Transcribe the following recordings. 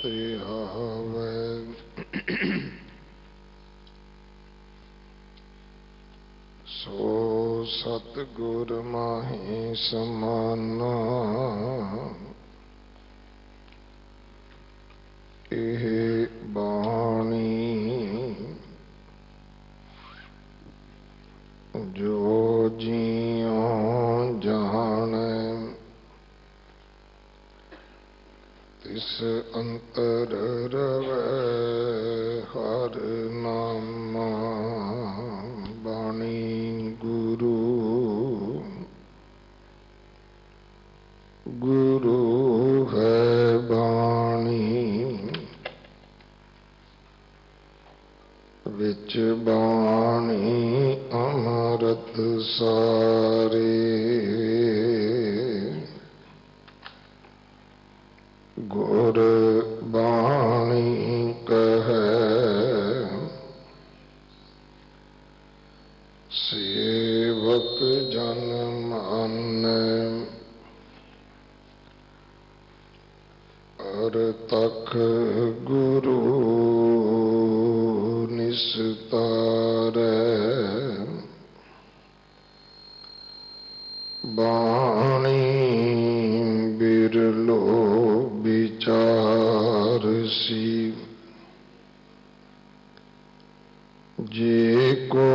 ਤੇ ਆਵੈ। ਸੋ ਸਤਿਗੁਰ ਮਾਹੀ ਸਮਾਨਾ, ਇਹ ਬਾਣੀ ਜੋ ਜੀਉ ਜਾਣੈ, ਤਿਸ ਅੰਤਰ ਰਵੈ ਹਰਿ ਨਾਮਾ। ਬਾਣੀ ਗੁਰੂ ਗੁਰੂ ਹੈ ਬਾਣੀ, ਵਿੱਚ ਬਾਣੀ ਅੰਮ੍ਰਿਤ ਸਾਰੇ। ਗੁਰ ਬਾਣੀ ਕਹੈ ਸੇਵਕ ਜਨ ਮਾਨੈ, ਅਰਤਖ ਗੁਰੂ ਨਿਸਤਾਰੈ। ਬਾਣੀ ਬਿਰਲੋ ਵਿਚਾਰਸੀ, ਜੇ ਕੋ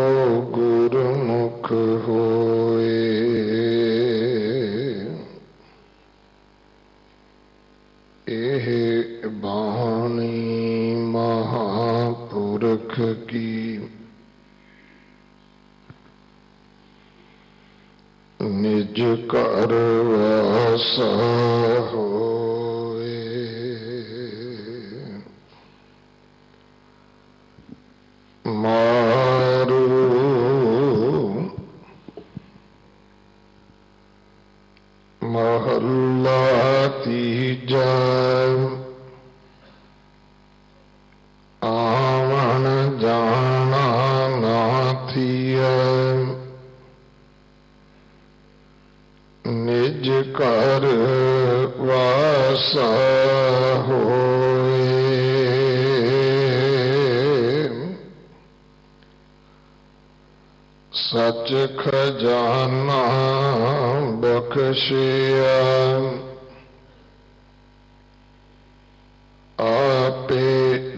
ਗੁਰਮੁਖ ਹੋਏ। ਇਹ ਬਾਣੀ ਮਹਾਂਪੁਰਖ ਕੀ, ਨਿਜ ਘਰ ਵਾਸਾ ਹੋਏ। ਮਾਰੂ ਮਹੱਲਾ ਤੀਜਾ, ਆਵਣ ਜਾਣਾ ਨਾ ਥੀਐ, ਨਿਜ ਘਰ ਵਾਸਾ ਹੋਏ। ਸਚ ਖਜ਼ਾਨਾ ਬਖਸ਼ਿਆ, ਆਪੇ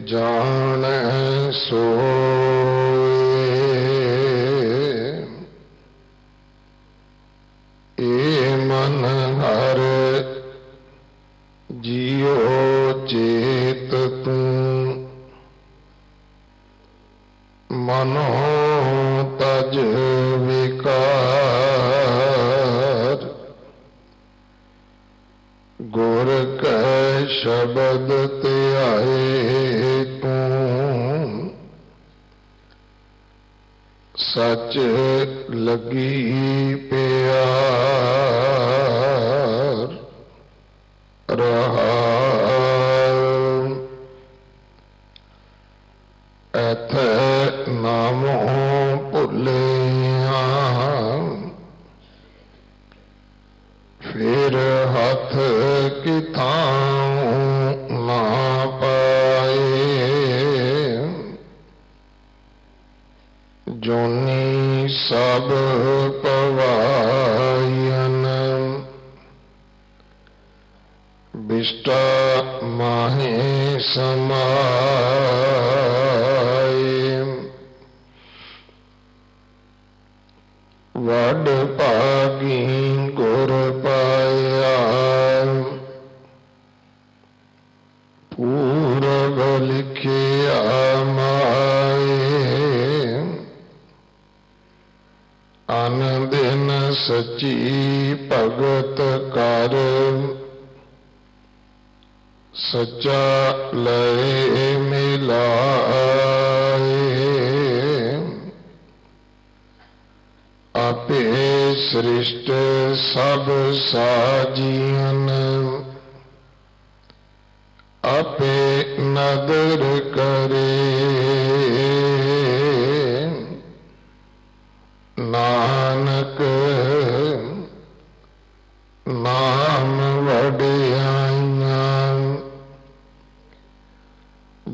ਜਾਣੈ ਸੋਏ। ਏ ਮਨ ਹਰ ਜੀਉ ਚੇਤ ਤੂੰ, ਮਨੋ ਤਜ ਵਿਕਾਰ। ਗੁਰ ਕੈ ਸ਼ਬਦ ਧਿਆਏ ਤੂੰ, ਸਚ ਲਗੀ ਪਿਆਰ। ਰਹਾਉ ਐਥੈ ਨਾਮੋ ਭੁੱਲਿਆ, ਫਿਰ ਹੱਥ ਕਿਥਾਉ ਨਾ ਪਾਏ। ਜੋਨੀ ਸਭ ਪਵਾਇਨ, ਬਿਸ਼ਟਾ ਮਾਹੇ ਸਮਾਏ। ਵੱਡ ਭਾਗੀ ਗੁਰ ਪਾਇਆ, ਪੂਰਬ ਲਿਖਿਆ ਮਾਏ। ਅਨ ਦਿਨ ਸੱਚੀ ਭਗਤ ਕਰ, ਸੱਚਾ ਲਏ ਮਿਲਾਏ। ਆਪੇ ਸ੍ਰਿਸ਼ਟ ਸਭ ਸਾਜੀਨ, ਆਪੇ ਨਦਰ ਕਰੇ। ਨਾਨਕ ਨਾਮ ਵਡਿਆਈਆਂ,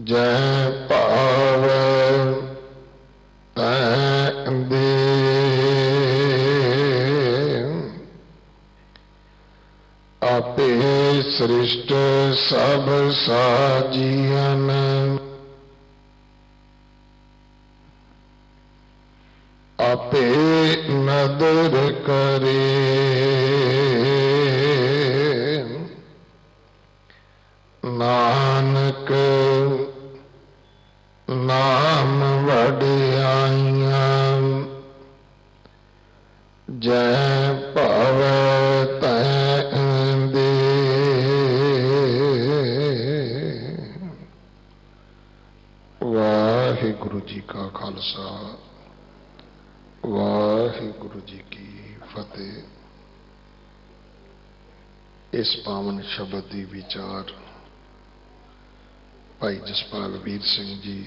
जय पावै तै दे। आपे सृष्ट सब साजियन आपे नदर करे। नानक नाम वडियाइयां जय पावै तै दे। वाहिगुरु जी का खालसा वाहिगुरु जी की फतेह। इस पावन शब्द की विचार भाई जसपाल वीर सिंह जी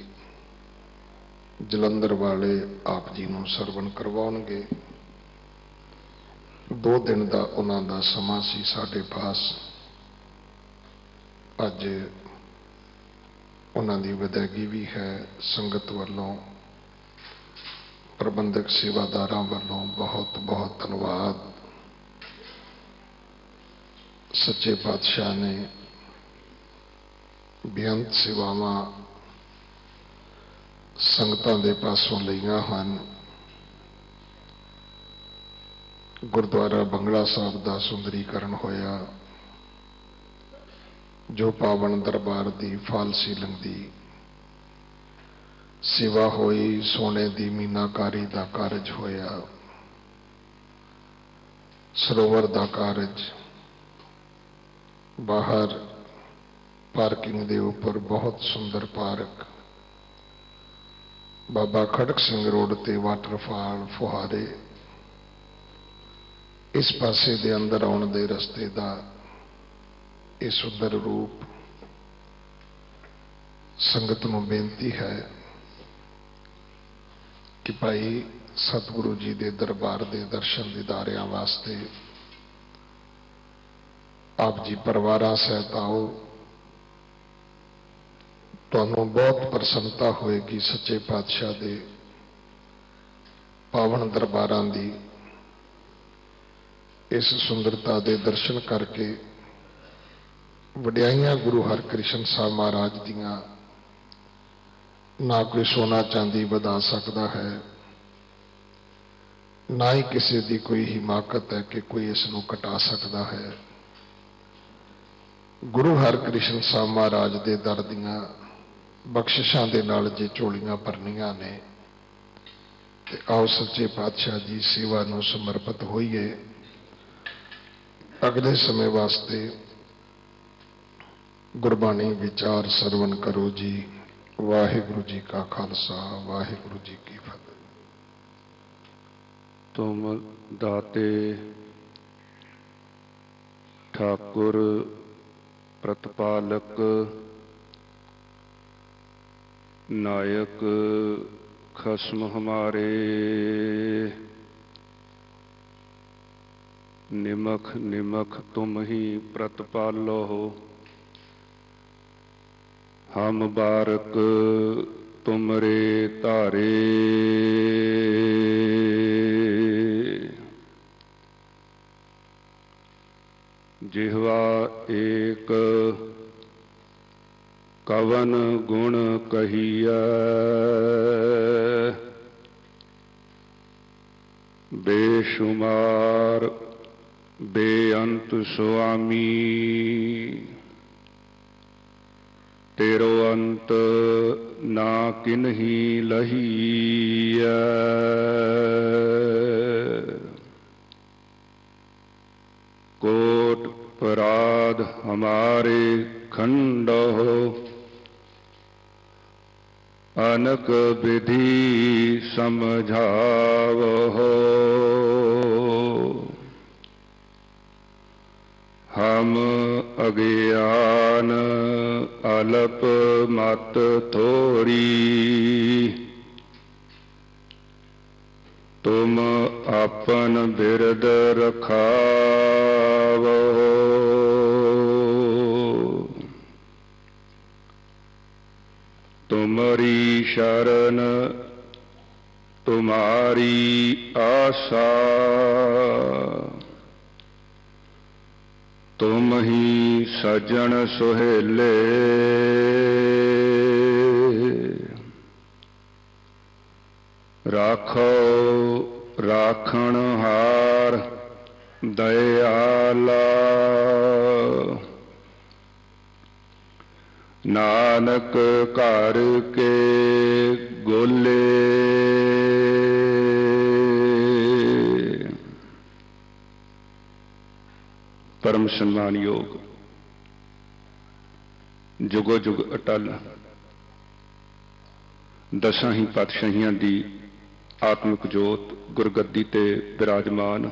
जलंधर वाले आप जी नूं सरवण करवाउणगे। 2 दिन का उन्हां दा समा सी साडे पास। अज उन्हां दी विदायगी भी है। संगत वालों प्रबंधक सेवादारां वालों बहुत बहुत धन्यवाद। सच्चे पातशाह ने बेअंत सेवावां संगतां दे पासों लईआं हन। गुरुद्वारा बंगला साहब का सुंदरीकरण होया। जो पावन दरबार की फाल सीलिंग की सेवा होई। सोने की मीनाकारी का कारज होया। सरोवर का कारज बाहर पार्किंग के उपर बहुत सुंदर पार्क। बाबा खड़क सिंह रोड ते वाटरफॉल फुहारे। इस पासे दे अंदर आने दे रस्ते का यह सुंदर रूप। संगत नूं बेनती है कि भाई सतगुरु जी के दरबार के दर्शन दीदारियां वास्ते आप जी परिवारां सहित आओ। तुहानूं बहुत प्रसन्नता होएगी सच्चे पातशाह दे पावन दरबारां दी। इस सुंदरता के दर्शन करके वड्याइयां गुरु हरकृष्ण साहब महाराज दियां ना कोई सोना चांदी वधा सकता है, ना ही किसी की कोई हिमाकत है कि कोई इसनूं घटा सकता है। गुरु हरकृष्ण साहब महाराज के दर दियां बख्शिशां दे नाल जे झोलियां भरनियां ने ते आओ सच्चे पातशाह जी सेवा नूं समर्पित होइए। अगले समय वास्ते गुरबाणी विचार सरवण करो जी। वाहिगुरु जी का खालसा वाहिगुरु जी की फतेह। तुम दाते ठाकुर प्रतिपालक नायक खस्म हमारे। निमख निमख तुम ही प्रतिपालो हो। हम बारक तुमरे धारे। जिह्वा एक कवन गुण कहिया। बेशुमार बेअंत स्वामी। तेरो अंत ना किन्ही लहिया। कोट पराध हमारे खंडो। अनक विधि समझावो। हम अज्ञान अल्प मत थोरी। तुम अपन बिरद रखावो। तुमरी शरण तुम्हारी आशा, तुम ही सजन सुहेले, राखो राखण हार दयाला, नानक घर के गोले, परम सम्मान योग जुगो जुग अटल दसां ही पातशाहियां दी आत्मिक जोत गुरगद्दी ते विराजमान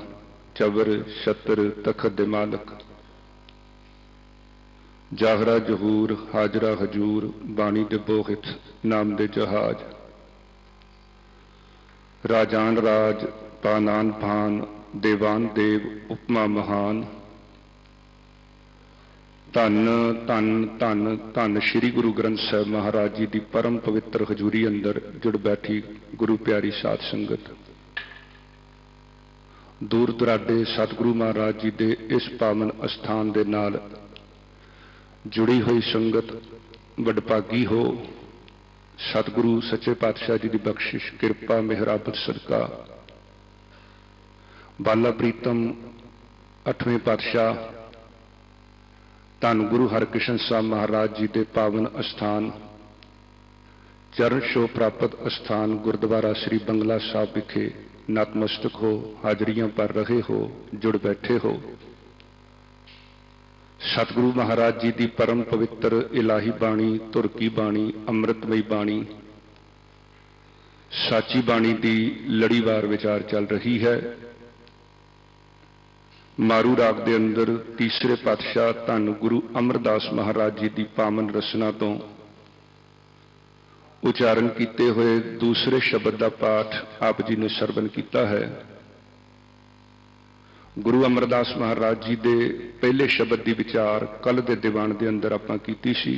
चबर छत्र तखत दे मालक, जाहरा जहूर हाजरा हजूर बाणी दे बोहित नाम दे जहाज, राजान राज पानान भान देवान देव उपमा महान, धन धन धन धन श्री गुरु ग्रंथ साहब महाराज जी की परम पवित्र हजूरी अंदर जुड़ बैठी गुरु प्यारी साध संगत, दूर दुराडे सतगुरु महाराज जी के इस पावन अस्थान के नाल जुड़ी हुई संगत वडभागी हो। सतगुरु सच्चे पातशाह जी की बख्शिश कृपा मेहराबत सदका बाला प्रीतम 8वें पातशाह धन गुरु हरकृष्ण साहब महाराज जी के पावन अस्थान चरण छो प्राप्त अस्थान गुरुद्वारा श्री बंगला साहब विखे नतमस्तक हो, हाजरियां पर रहे हो, जुड़ बैठे हो। सतगुरु महाराज जी की परम पवित्र इलाही बाणी धुर की बाणी अमृतमयी बाणी साची बाणी की लड़ीवार विचार चल रही है। मारू राग के अंदर तीसरे पातशाह धन गुरु अमरदास महाराज जी की पावन रचना तो उचारण किए हुए दूसरे शब्द का पाठ आप जी ने सरवण किया है। गुरु अमरदास महाराज जी के पहले शब्द की विचार कल के दीवान के अंदर आपां कीती सी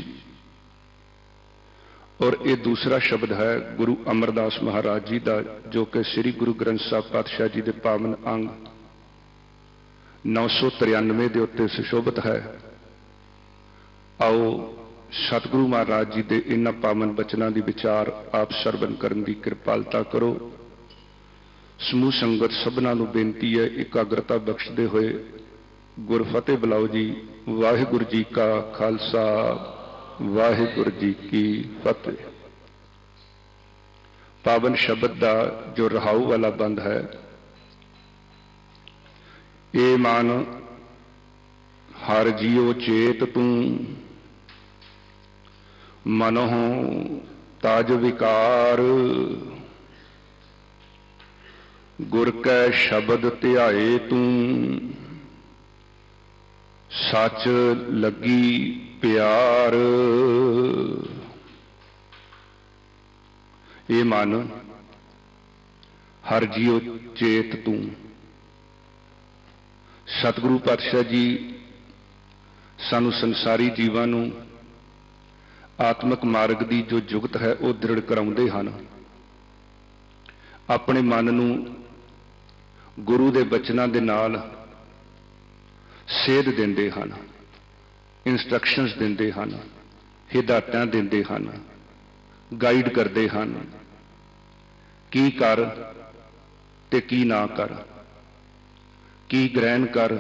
और ये दूसरा शब्द है गुरु अमरदास महाराज जी का, जो कि श्री गुरु ग्रंथ साहब पातशाह जी के पावन अंग 993 के उत्ते सुशोभित है। आओ सतगुरु महाराज जी के इन्हां पावन बचनों की विचार आप सरवण करने की कृपालता करो। समूह संगत सबना नूं बेनती है एकाग्रता बख्शते हुए गुरफतेह बुलाओ जी। वाहिगुरु जी का खालसा वाहिगुरु जी की फतेह। पावन शब्द का जो रहाऊ वाला बंद है, ए मन हर जियो चेत तू मनों ताज विकार, गुर कै शब्द ध्याए तू सच लगी प्यार। ए मन हर जियो चेत तू। सतगुरु पातशाह जी सानू संसारी जीवां नूं आत्मक मार्ग की जो जुगत है वह दृढ़ कराउंदे हन। अपने मन नूं गुरु के बचनों के नाल सेध देंदे हन, इंस्ट्रक्शनस देंदे हन, हिदायतां देंदे हन, गाइड करते हन की कर ते की ना कर, की ग्रहण कर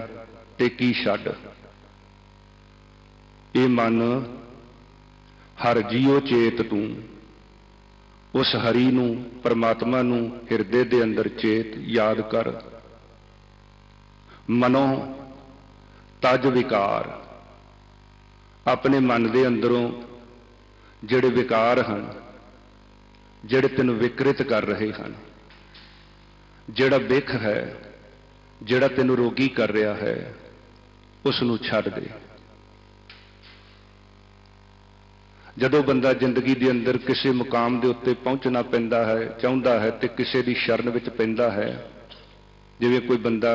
ते की छड्ड। ये मन हर जियो चेत तू, उस हरि नूं परमात्मा नूं हिरदे दे अंदर चेत याद कर। मनों तज विकार, अपने मन के अंदरों जिहड़े विकार हैं, जिहड़े तैनूं विकृत कर रहे हैं, जिहड़ा विख है, जिहड़ा तैनूं रोगी कर रहा है, उसनूं छड्ड दे। जदों बंदा जिंदगी के अंदर किसी मुकाम के उत्ते पहुंचना पैंदा है, चाहुंदा है, तो किसी की शरण विच पैंदा है। जिवें कोई बंदा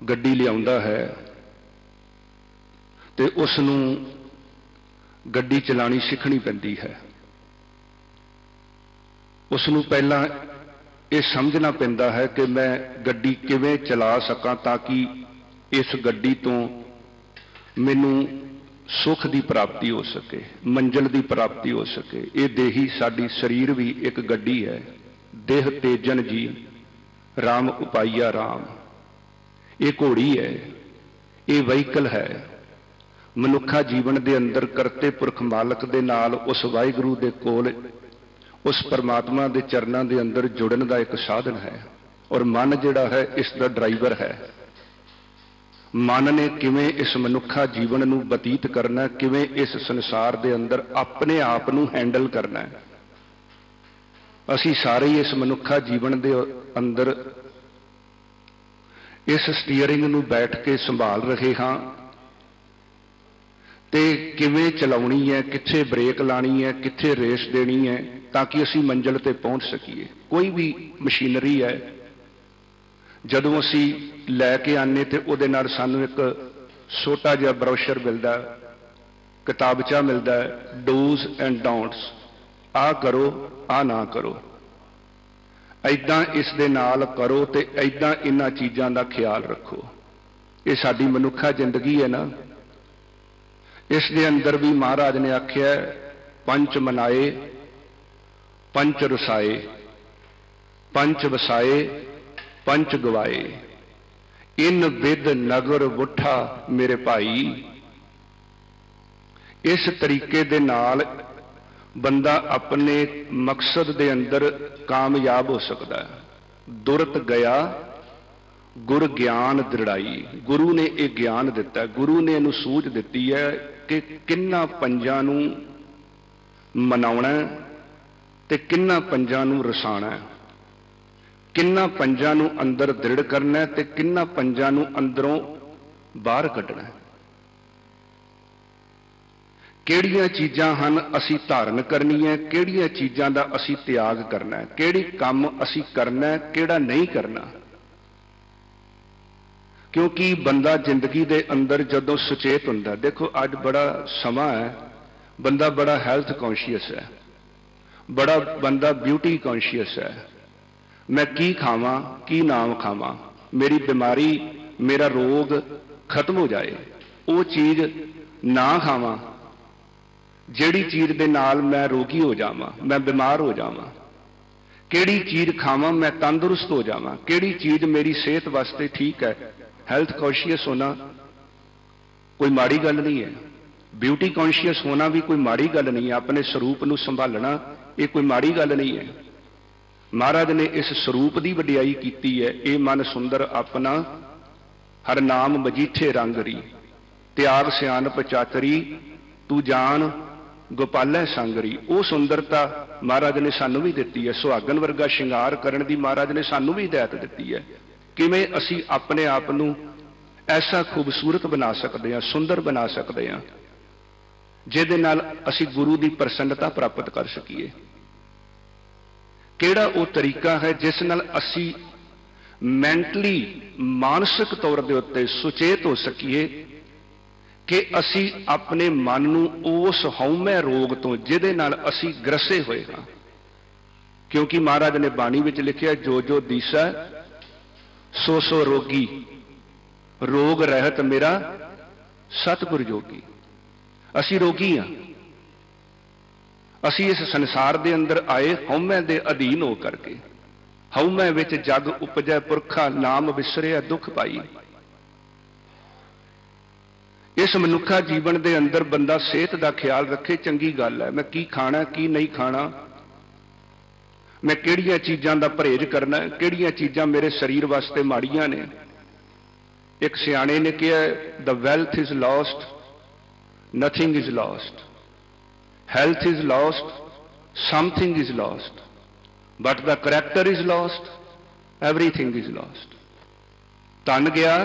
गड्डी लियाउंदा है तो उसनूं ਗੱਡੀ ਚਲਾਣੀ ਸਿੱਖਣੀ ਪੈਂਦੀ ਹੈ। ਉਸ ਨੂੰ ਪਹਿਲਾਂ ਇਹ ਸਮਝਣਾ ਪੈਂਦਾ ਹੈ ਕਿ ਮੈਂ ਗੱਡੀ ਕਿਵੇਂ ਚਲਾ ਸਕਾਂ ਤਾਂ ਕਿ ਇਸ ਗੱਡੀ ਤੋਂ ਮੈਨੂੰ ਸੁੱਖ ਦੀ ਪ੍ਰਾਪਤੀ ਹੋ ਸਕੇ, ਮੰਜ਼ਿਲ ਦੀ ਪ੍ਰਾਪਤੀ ਹੋ ਸਕੇ। ਇਹ ਦੇਹੀ ਸਾਡੀ ਸਰੀਰ ਵੀ ਇੱਕ ਗੱਡੀ ਹੈ। ਦੇਹ ਤੇਜਨ ਜੀ ਰਾਮ ਉਪਾਈਆ ਰਾਮ, ਇਹ ਘੋੜੀ ਹੈ, ਇਹ ਵਹੀਕਲ ਹੈ। ਮਨੁੱਖਾ ਜੀਵਨ ਦੇ ਅੰਦਰ ਕਰਤੇ ਪੁਰਖ ਮਾਲਕ ਦੇ ਨਾਲ, ਉਸ ਵਾਹਿਗੁਰੂ ਦੇ ਕੋਲ, ਉਸ ਪਰਮਾਤਮਾ ਦੇ ਚਰਨਾਂ ਦੇ ਅੰਦਰ ਜੁੜਨ ਦਾ ਇੱਕ ਸਾਧਨ ਹੈ। ਔਰ ਮਨ ਜਿਹੜਾ ਹੈ ਇਸ ਦਾ ਡਰਾਈਵਰ ਹੈ। ਮਨ ਨੇ ਕਿਵੇਂ ਇਸ ਮਨੁੱਖਾ ਜੀਵਨ ਨੂੰ ਬਤੀਤ ਕਰਨਾ, ਕਿਵੇਂ ਇਸ ਸੰਸਾਰ ਦੇ ਅੰਦਰ ਆਪਣੇ ਆਪ ਨੂੰ ਹੈਂਡਲ ਕਰਨਾ। ਅਸੀਂ ਸਾਰੇ ਹੀ ਇਸ ਮਨੁੱਖਾ ਜੀਵਨ ਦੇ ਅੰਦਰ ਇਸ ਸਟੀਅਰਿੰਗ ਨੂੰ ਬੈਠ ਕੇ ਸੰਭਾਲ ਰਹੇ ਹਾਂ ਤੇ ਕਿਵੇਂ ਚਲਾਉਣੀ ਹੈ, ਕਿੱਥੇ ਬ੍ਰੇਕ ਲਾਣੀ ਹੈ, ਕਿੱਥੇ ਰੇਸ ਦੇਣੀ ਹੈ ਤਾਂ ਕਿ ਅਸੀਂ ਮੰਜ਼ਿਲ ਤੇ ਪਹੁੰਚ ਸਕੀਏ। ਕੋਈ ਵੀ ਮਸ਼ੀਨਰੀ ਹੈ, ਜਦੋਂ ਅਸੀਂ ਲੈ ਕੇ ਆਨੇ ਤੇ ਉਹਦੇ ਨਾਲ ਸਾਨੂੰ ਇੱਕ ਛੋਟਾ ਜਿਹਾ ਬਰੋਸ਼ਰ ਮਿਲਦਾ, ਕਿਤਾਬਚਾ ਮਿਲਦਾ, ਡੂਜ਼ ਐਂਡ ਡੋਂਟਸ, ਆਹ ਕਰੋ, ਆਹ ਨਾ ਕਰੋ, ਐਦਾਂ ਇਸ ਦੇ ਨਾਲ ਕਰੋ ਤੇ ਐਦਾਂ ਇਹਨਾਂ ਚੀਜ਼ਾਂ ਦਾ ਖਿਆਲ ਰੱਖੋ। ਇਹ ਸਾਡੀ ਮਨੁੱਖਾ ਜ਼ਿੰਦਗੀ ਹੈ ਨਾ, ਇਸ ਦੇ ਅੰਦਰ ਵੀ ਮਹਾਰਾਜ ਨੇ ਆਖਿਆ ਪੰਚ ਮਨਾਏ ਪੰਚ ਰਸਾਏ, ਪੰਚ ਵਸਾਏ ਪੰਚ ਗਵਾਏ, ਇਨ ਵਿਦ ਨਗਰ ਵੁੱਠਾ ਮੇਰੇ ਭਾਈ। ਇਸ ਤਰੀਕੇ ਦੇ ਨਾਲ ਬੰਦਾ ਆਪਣੇ ਮਕਸਦ ਦੇ ਅੰਦਰ ਕਾਮਯਾਬ ਹੋ ਸਕਦਾ ਹੈ। ਦੁਰਤ ਗਿਆ ਗੁਰ ਗਿਆਨ ਦ੍ਰਿੜਾਈ, ਗੁਰੂ ਨੇ ਇਹ ਗਿਆਨ ਦਿੱਤਾ, ਗੁਰੂ ਨੇ ਇਹਨੂੰ ਸੂਝ ਦਿੱਤੀ ਹੈ ਕਿ ਕਿੰਨਾ ਪੰਜਾਂ ਨੂੰ ਮਨਾਉਣਾ ਤੇ ਕਿੰਨਾ ਪੰਜਾਂ ਨੂੰ ਰਸਾਉਣਾ, ਕਿੰਨਾ ਪੰਜਾਂ ਨੂੰ ਅੰਦਰ ਦ੍ਰਿੜ ਕਰਨਾ ਤੇ ਕਿੰਨਾ ਪੰਜਾਂ ਨੂੰ ਅੰਦਰੋਂ ਬਾਹਰ ਕੱਢਣਾ। ਕਿਹੜੀਆਂ ਚੀਜ਼ਾਂ ਹਨ ਅਸੀਂ ਧਾਰਨ ਕਰਨੀਆਂ, ਕਿਹੜੀਆਂ ਚੀਜ਼ਾਂ ਦਾ ਅਸੀਂ ਤਿਆਗ ਕਰਨਾ, ਕਿਹੜੀ ਕੰਮ ਅਸੀਂ ਕਰਨਾ, ਕਿਹੜਾ ਨਹੀਂ ਕਰਨਾ। ਕਿਉਂਕਿ ਬੰਦਾ ਜ਼ਿੰਦਗੀ ਦੇ ਅੰਦਰ ਜਦੋਂ ਸੁਚੇਤ ਹੁੰਦਾ, ਦੇਖੋ ਅੱਜ ਬੜਾ ਸਮਾਂ ਹੈ, ਬੰਦਾ ਬੜਾ ਹੈਲਥ ਕੌਨਸ਼ੀਅਸ ਹੈ, ਬੜਾ ਬੰਦਾ ਬਿਊਟੀ ਕੌਨਸ਼ੀਅਸ ਹੈ। ਮੈਂ ਕੀ ਖਾਵਾਂ, ਕੀ ਨਾ ਖਾਵਾਂ, ਮੇਰੀ ਬਿਮਾਰੀ, ਮੇਰਾ ਰੋਗ ਖਤਮ ਹੋ ਜਾਏ, ਉਹ ਚੀਜ਼ ਨਾ ਖਾਵਾਂ ਜਿਹੜੀ ਚੀਜ਼ ਦੇ ਨਾਲ ਮੈਂ ਰੋਗੀ ਹੋ ਜਾਵਾਂ, ਮੈਂ ਬਿਮਾਰ ਹੋ ਜਾਵਾਂ। ਕਿਹੜੀ ਚੀਜ਼ ਖਾਵਾਂ ਮੈਂ ਤੰਦਰੁਸਤ ਹੋ ਜਾਵਾਂ, ਕਿਹੜੀ ਚੀਜ਼ ਮੇਰੀ ਸਿਹਤ ਵਾਸਤੇ ਠੀਕ ਹੈ। ਹੈਲਥ ਕੌਨਸ਼ੀਅਸ ਹੋਣਾ ਕੋਈ ਮਾੜੀ ਗੱਲ ਨਹੀਂ ਹੈ, ਬਿਊਟੀ ਕੌਨਸ਼ੀਅਸ ਹੋਣਾ ਵੀ ਕੋਈ ਮਾੜੀ ਗੱਲ ਨਹੀਂ ਹੈ, ਆਪਣੇ ਸਰੂਪ ਨੂੰ ਸੰਭਾਲਣਾ ਇਹ ਕੋਈ ਮਾੜੀ ਗੱਲ ਨਹੀਂ ਹੈ। ਮਹਾਰਾਜ ਨੇ ਇਸ ਸਰੂਪ ਦੀ ਵਡਿਆਈ ਕੀਤੀ ਹੈ। ਇਹ ਮਨ ਸੁੰਦਰ ਆਪਣਾ ਹਰ ਨਾਮ ਮਜੀਠੇ ਰੰਗਰੀ, ਤਿਆਗ ਸਿਆਣਪ ਚਾਤਰੀ ਤੂੰ ਜਾਣ ਗੋਪਾਲੈ ਸੰਗਰੀ। ਉਹ ਸੁੰਦਰਤਾ ਮਹਾਰਾਜ ਨੇ ਸਾਨੂੰ ਵੀ ਦਿੱਤੀ ਹੈ। ਸੁਹਾਗਣ ਵਰਗਾ ਸ਼ਿੰਗਾਰ ਕਰਨ ਦੀ ਮਹਾਰਾਜ ਨੇ ਸਾਨੂੰ ਵੀ ਹਿਦਾਇਤ ਦਿੱਤੀ ਹੈ। ਕਿਵੇਂ ਅਸੀਂ ਆਪਣੇ ਆਪ ਨੂੰ ਐਸਾ ਖੂਬਸੂਰਤ ਬਣਾ ਸਕਦੇ ਹਾਂ, ਸੁੰਦਰ ਬਣਾ ਸਕਦੇ ਹਾਂ, ਜਿਹਦੇ ਨਾਲ ਅਸੀਂ ਗੁਰੂ ਦੀ ਪ੍ਰਸੰਨਤਾ ਪ੍ਰਾਪਤ ਕਰ ਸਕੀਏ। ਕਿਹੜਾ ਉਹ ਤਰੀਕਾ ਹੈ ਜਿਸ ਨਾਲ ਅਸੀਂ ਮੈਂਟਲੀ, ਮਾਨਸਿਕ ਤੌਰ ਦੇ ਉੱਤੇ ਸੁਚੇਤ ਹੋ ਸਕੀਏ ਕਿ ਅਸੀਂ ਆਪਣੇ ਮਨ ਨੂੰ ਉਸ ਹਉਮੈ ਰੋਗ ਤੋਂ ਜਿਹਦੇ ਨਾਲ ਅਸੀਂ ਗ੍ਰਸੇ ਹੋਏ ਹਾਂ। ਕਿਉਂਕਿ ਮਹਾਰਾਜ ਨੇ ਬਾਣੀ ਵਿੱਚ ਲਿਖਿਆ, ਜੋ ਜੋ ਦੀਸੈ ਸੋ ਸੋ ਰੋਗੀ, ਰੋਗ ਰਹਿਤ ਮੇਰਾ ਸਤਿਗੁਰ ਜੋਗੀ। ਅਸੀਂ ਰੋਗੀ ਹਾਂ, ਅਸੀਂ ਇਸ ਸੰਸਾਰ ਦੇ ਅੰਦਰ ਆਏ ਹਉਮੈ ਦੇ ਅਧੀਨ ਹੋ ਕਰਕੇ। ਹਉਮੈ ਵਿੱਚ ਜਗ ਉਪਜੈ ਪੁਰਖਾ, ਨਾਮ ਵਿਸਰਿਆ ਦੁੱਖ ਪਾਈ। ਇਸ ਮਨੁੱਖਾ ਜੀਵਨ ਦੇ ਅੰਦਰ ਬੰਦਾ ਸਿਹਤ ਦਾ ਖਿਆਲ ਰੱਖੇ, ਚੰਗੀ ਗੱਲ ਹੈ। ਮੈਂ ਕੀ ਖਾਣਾ, ਕੀ ਨਹੀਂ ਖਾਣਾ, ਮੈਂ ਕਿਹੜੀਆਂ ਚੀਜ਼ਾਂ ਦਾ ਪਰਹੇਜ਼ ਕਰਨਾ, ਕਿਹੜੀਆਂ ਚੀਜ਼ਾਂ ਮੇਰੇ ਸਰੀਰ ਵਾਸਤੇ ਮਾੜੀਆਂ ਨੇ। ਇੱਕ ਸਿਆਣੇ ਨੇ ਕਿਹਾ, the wealth is lost, nothing is lost. Health is lost, something is lost. But the character is lost, everything is lost. ਧਨ ਗਿਆ,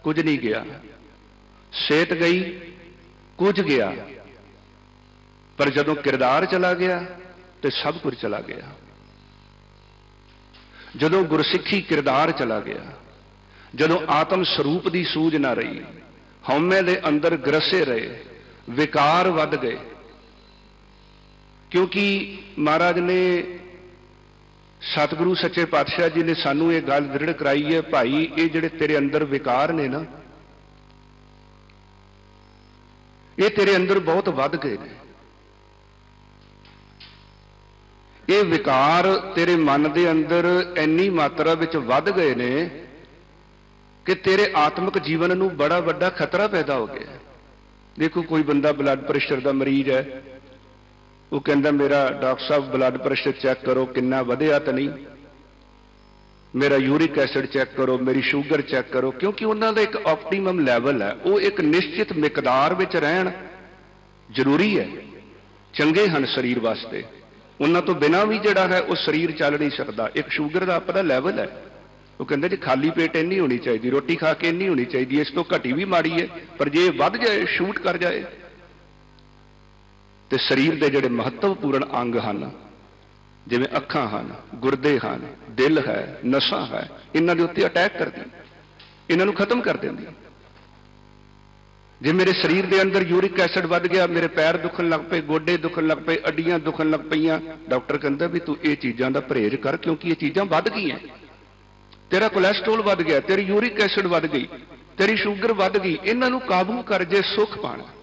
ਕੁਝ ਨਹੀਂ ਗਿਆ। ਸਿਹਤ ਗਈ, ਕੁਝ ਗਿਆ। ਪਰ ਜਦੋਂ ਕਿਰਦਾਰ ਚਲਾ ਗਿਆ ਤੇ ਸਭ ਕੁਝ ਚਲਾ ਗਿਆ। ਜਦੋਂ ਗੁਰਸਿੱਖੀ ਕਿਰਦਾਰ ਚਲਾ ਗਿਆ, ਜਦੋਂ ਆਤਮ ਸਰੂਪ ਦੀ ਸੂਝ ਨਾ ਰਹੀ, ਹਉਮੈ ਦੇ ਅੰਦਰ ਗ੍ਰਸੇ ਰਹੇ, विकार वध गए, क्योंकि महाराज ने सतगुरु सच्चे पातशाह जी ने सानू ये गल दृढ़ कराई है, भाई ये जिहड़े तेरे अंदर विकार ने ना, ये तेरे अंदर बहुत वध गए ने। ये विकार तेरे मन के अंदर इन्नी मात्रा विच वध गए ने कि तेरे आत्मिक जीवन नूं बड़ा वड्डा खतरा पैदा हो गया। देखो कोई बंदा ब्लड प्रेशर का मरीज है, वो कहता मेरा डॉक्टर साहब ब्लड प्रेशर चैक करो कितना वधिया तो नहीं, मेरा यूरिक एसिड चैक करो, मेरी शुगर चैक करो, क्योंकि उन्हों का एक ऑप्टीमम लैवल है, वो एक निश्चित मिकदार में रहन जरूरी है, चंगे हैं शरीर वास्ते। उन्होंने तो बिना भी जड़ा है वो शरीर चल नहीं सकता। एक शुगर का अपना लैवल है, वो कहते जी खाली पेट इन्नी होनी चाहिए, रोटी खा के इन्नी होनी चाहिए, इस तो घटी भी माड़ी है, पर जे वध जाए शूट कर जाए तो शरीर के जोड़े महत्वपूर्ण अंग हैं जिवें अखां हैं, गुरदे हैं, दिल है, नसां है, इन्हां दे उत्ते अटैक करदी, इन्हां नूं खत्म कर देंदी। जे मेरे शरीर के अंदर यूरिक एसिड वध गया, मेरे पैर दुखन लग पे, गोडे दुखन लग पे, अड्डियां दुखन लग पईयां, डॉक्टर कहंदा भी तू ये चीज़ां दा परहेज कर, क्योंकि ये चीज़ां वध गईयां, तेरा कोलेस्ट्रोल वध गया, तेरी यूरिक एसिड वध गई, तेरी शुगर वध गई, इन्हां नूं काबू कर, जे सुख पाना,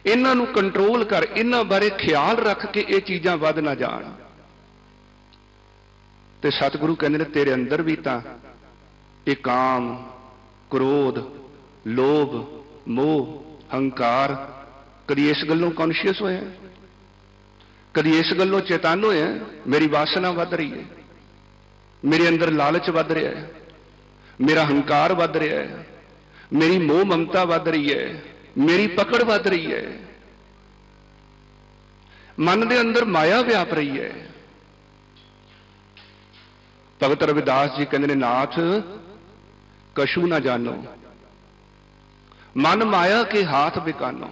इन्हां नूं कंट्रोल कर, इन्हां बारे ख्याल रख के ये चीज़ां वध ना जाण। ते सतगुरु कहंदे ने तेरे अंदर भी तां ये काम, क्रोध, लोभ, मोह, हंकार, कदी इस गल्लों कॉन्शियस होया, कदी इस गल्लों चेतन होया मेरी वासना वध रही है, मेरे अंदर लालच वध रहा है, मेरा हंकार वध रहा है, मेरी मोह ममता वध रही है, मेरी पकड़ वध रही है, मन के अंदर माया व्याप रही है। भगत रविदास जी कहते हैं नाथ कशु ना जानो, मन माया के हाथ बिकानो,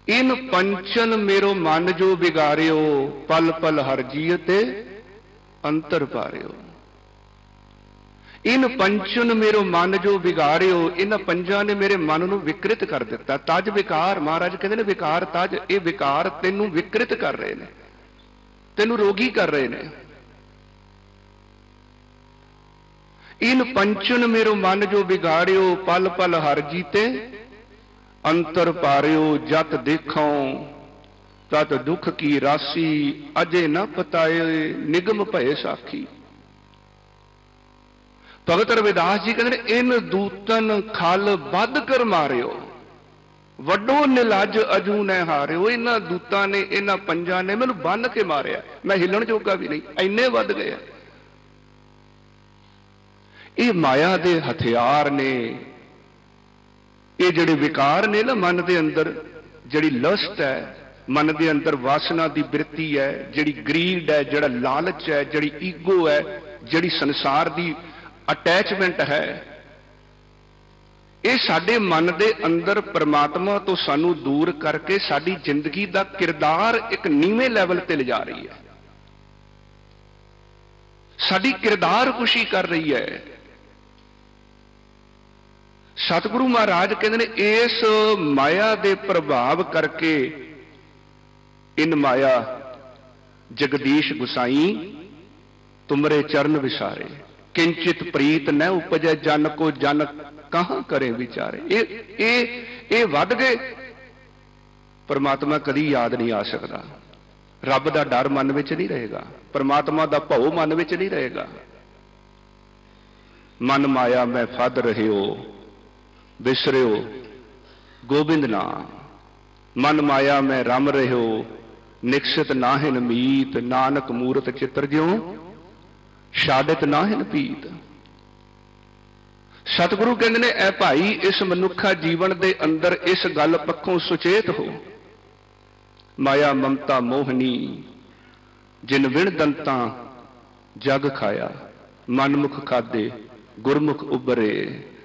इन पंचन मेरो मन जो बिगाड़ियो, पल पल हर जीते अंतर पारियो। इन पंचन मेरो मन जो बिगाड़ियो, इन पंजा ने मेरे मन नूं विकृत कर दिता। तज विकार, महाराज कहते ने विकार तज, ये विकार तेनू विकृत कर रहे हैं, तेनू रोगी कर रहे हैं। इन पंचन मेरो मन जो बिगाड़ियो, पल पल हर जीते अंतर पारियो। जत देखो तत दुख की राशि, अजे न पताए निगम भय साखी। भगत रविदास जी कहते इन दूतन खल बद कर मारियो, वड्डो निलज अजू न हारियो। इन्हां दूतां ने, इन्हां पंजां ने मैनू बन के मारिया, मैं हिलन जोगा भी नहीं, इन्ने वध गए। ये माया दे हथियार ने, ये जिहड़े विकार ने ना मन के अंदर, जिहड़ी लस्ट है मन के अंदर, वासना की वृत्ति है, जिहड़ी ग्रीड है, जिहड़ा लालच है, जिहड़ी ईगो है, जिहड़ी संसार की अटैचमेंट है, ये साडे मन के अंदर परमात्मा तो सानू दूर करके साडी जिंदगी का किरदार एक नीवें लैवल ते ले जा रही है, साडी किरदार कुशी कर रही है। सतगुरु महाराज कहते ने इस माया के प्रभाव करके, इन माया जगदीश गुसाई तुमरे चरण विसारे, किंचित प्रीत न उपजे जन को, जन कहां करें विचारे। ये वध गए, परमात्मा कदी याद नहीं आ सकता, रब का डर मन में नहीं रहेगा, परमात्मा का भौ मन में नहीं रहेगा। मन माया मैं फद रहे हो, बिसरियो गोबिंद नाम, मन माया में रम रहे हो, निकसित नाहिन मीत। नानक मूरत चित्र ज्यों शादित नाहिन पीत। सतगुरु कहते ने ऐ भाई इस मनुखा जीवन के अंदर इस गल पक्षों सुचेत हो, माया ममता मोहनी जिन विण दंता जग खाया, मनमुख खादे गुरमुख उबरे,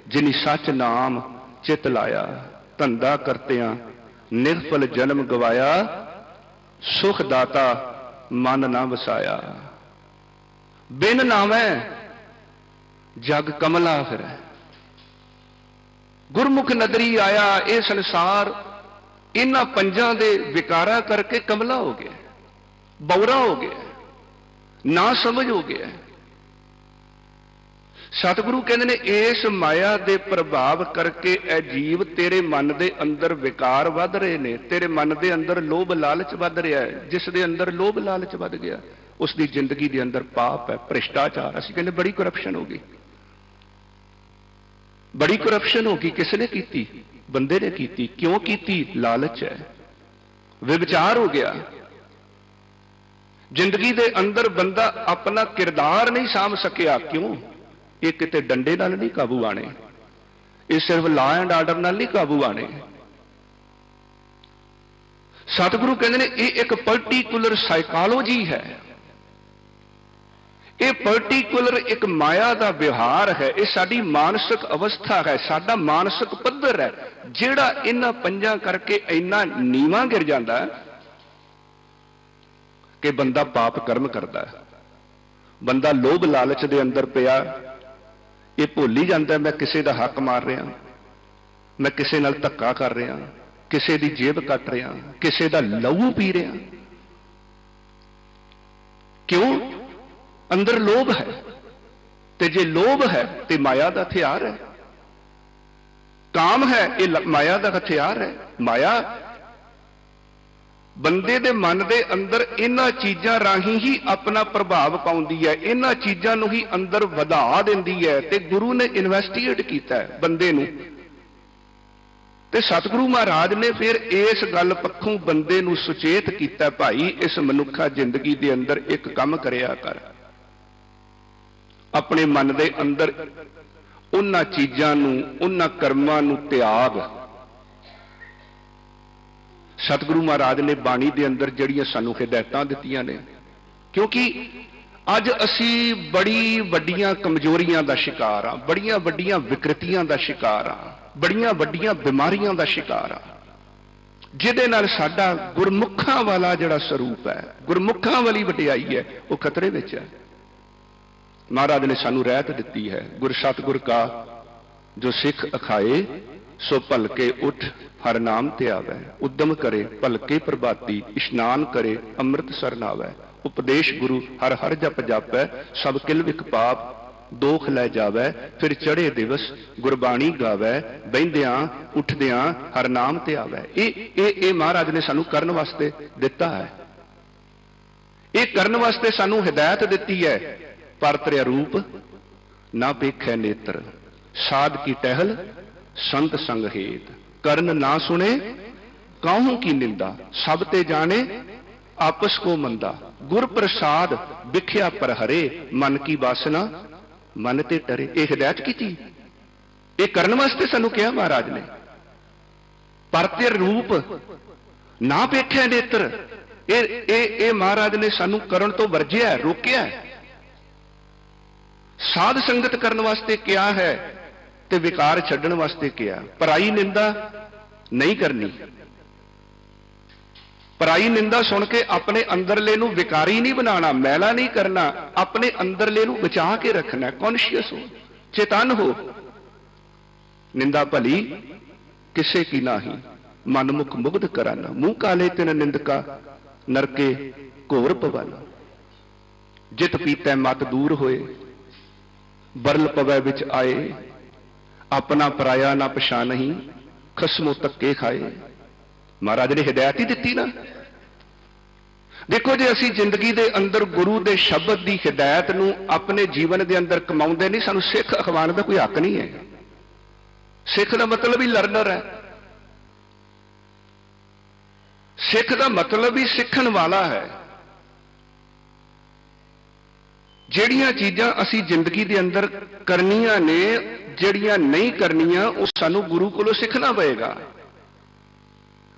जिनी सच नाम चित लाया, धंधा करतियां निर्फल जन्म गवाया, सुख दाता मन ना वसाया। बिन नामै जग कमला फिर, गुरमुख नदरी आया ये संसार इन्हां पंजां दे विकारा करके कमला हो गया, बौरा हो गया, ना समझ हो गया। सतगुरु कहते ने इस माया के प्रभाव करके ए जीव तेरे मन के अंदर विकार वध रहे ने, तेरे मन के अंदर लोभ लालच वध रहा है। जिस दे अंदर लोभ लालच वध गया उसकी जिंदगी के अंदर पाप है, भ्रिष्टाचार। असीं कहने बड़ी करप्शन हो गई, बड़ी करप्शन होगी। किसने की? बंदे ने की। क्यों की? लालच है, व्यभिचार हो गया। जिंदगी के अंदर बंदा अपना किरदार नहीं साम सकिया। क्यों? ये किते डंडे नाल नहीं काबू आने, ये सिर्फ लॉ एंड आर्डर नाल नहीं काबू आने। सतगुरु कहते हैं ये एक पर्टिकुलर साइकोलॉजी है, ये पर्टिकुलर एक माया का व्यवहार है, ये साडी मानसिक अवस्था है, साडा मानसिक पद्धर है, जिहड़ा इन्हां पंजां करके इन्ना नीवां गिर जाता है कि बंदा पाप कर्म करता है। बंदा लोभ लालच के अंदर पिया, ये भुल ही जाता मैं किसी का हक मार रहा, मैं किसी नाल धक्का कर रहा, किसी की जेब कट रहा, किसी का लहू पी रहा। क्यों? अंदर लोभ है। ते जे लोभ है तो माया का हथियार है, काम है ये माया का हथियार है। माया बंदे दे मन दे अंदर इन्हां चीजां राही ही अपना प्रभाव पाउंदी है, इन्हां चीजां नूं ही अंदर वधा दिंदी है। ते गुरु ने इन्वेस्टिगेट कीता है बंदे नूं, ते सतगुरु महाराज ने फिर इस गल पक्षों बंदे नूं सुचेत कीता, भाई इस मनुखा जिंदगी दे अंदर एक काम करिया कर, अपने मन दे अंदर उन्हां चीजां नूं उन्हां कर्मां नूं त्याग। सतगुरु महाराज ने बाणी दे अंदर जड़ियां सानू हिदायतां दित्तियां ने, क्योंकि अज असी बड़ी वड्डियां कमजोरियां दा शिकार हाँ, बड़ियां वड्डियां विकृतियां दा शिकार हाँ, बड़ियां वड्डियां बीमारियां दा शिकार हाँ, जिहदे नाल साडा गुरमुखां वाला जिहड़ा स्वरूप है, गुरमुखां वाली वडियाई है, वो खतरे विच है। महाराज ने सानू रहत दित्ती है, गुर सतगुर का जो सिख अखाए सो भलके उठ हर नाम ते आवे, उद्यम करे भलके प्रभाती, इशनान करे अमृत सर नावै, उपदेश गुरु हर हर जप जापै, सब किल विक पाप दोख लै जावै, फिर चढ़े दिवस गुरबाणी गावै, बहिंदियां उठदियां हर नाम ते आवै। ये महाराज ने सानू करन वास्ते दिता है, ये करन वास्ते सानू हिदायत दिती है। पर तेरा रूप ना पेखै नेत्र, साध की टहल संत संग हेत, कर्ण ना सुने काहू की निंदा, सब ते जाने आपस को मंदा, गुर प्रसाद बिख्या पर हरे, मन की वासना मन ते टरे। यह हिदायत की थी, ये करने वास्ते सानू कहा महाराज ने। पर तेरा रूप ना पेख्या नेत्र, ये महाराज ने सानू करन तो वर्जिया, रोकिया। साध संगत करने वास्ते क्या है ते विकार छड्डण वास्ते क्या। पराई निंदा नहीं करनी, पराई निंदा सुन के अपने अंदरले नूं विकारी नहीं बनाना, मैला नहीं करना, अपने अंदरले नूं बचा के रखना। कॉन्शियस हो, चेतन हो। निंदा भली किसे की नाही, मन मुख मुग्ध करन, मुंह काले तिन निंदका नरके घोर पवन, जित पीतै मत दूर होए, बरल पवै विच आए, अपना पराया ना पछाण नहीं, खसमों धक्के खाए। महाराज ने हिदायत ही दी ना। देखो जे असी जिंदगी दे अंदर गुरु दे शब्द की हिदायत नूं अपने जीवन दे अंदर कमाउंदे नहीं, सानू सिख अखवाण दा कोई हक नहीं है। सिख का मतलब ही लर्नर है, सिख का मतलब ही सीखण वाला है। ਜਿਹੜੀਆਂ ਚੀਜ਼ਾਂ ਅਸੀਂ ਜ਼ਿੰਦਗੀ ਦੇ ਅੰਦਰ ਕਰਨੀਆਂ ਨੇ, ਜਿਹੜੀਆਂ ਨਹੀਂ ਕਰਨੀਆਂ ਉਹ ਸਾਨੂੰ ਗੁਰੂ ਕੋਲੋਂ ਸਿੱਖਣਾ ਪਏਗਾ।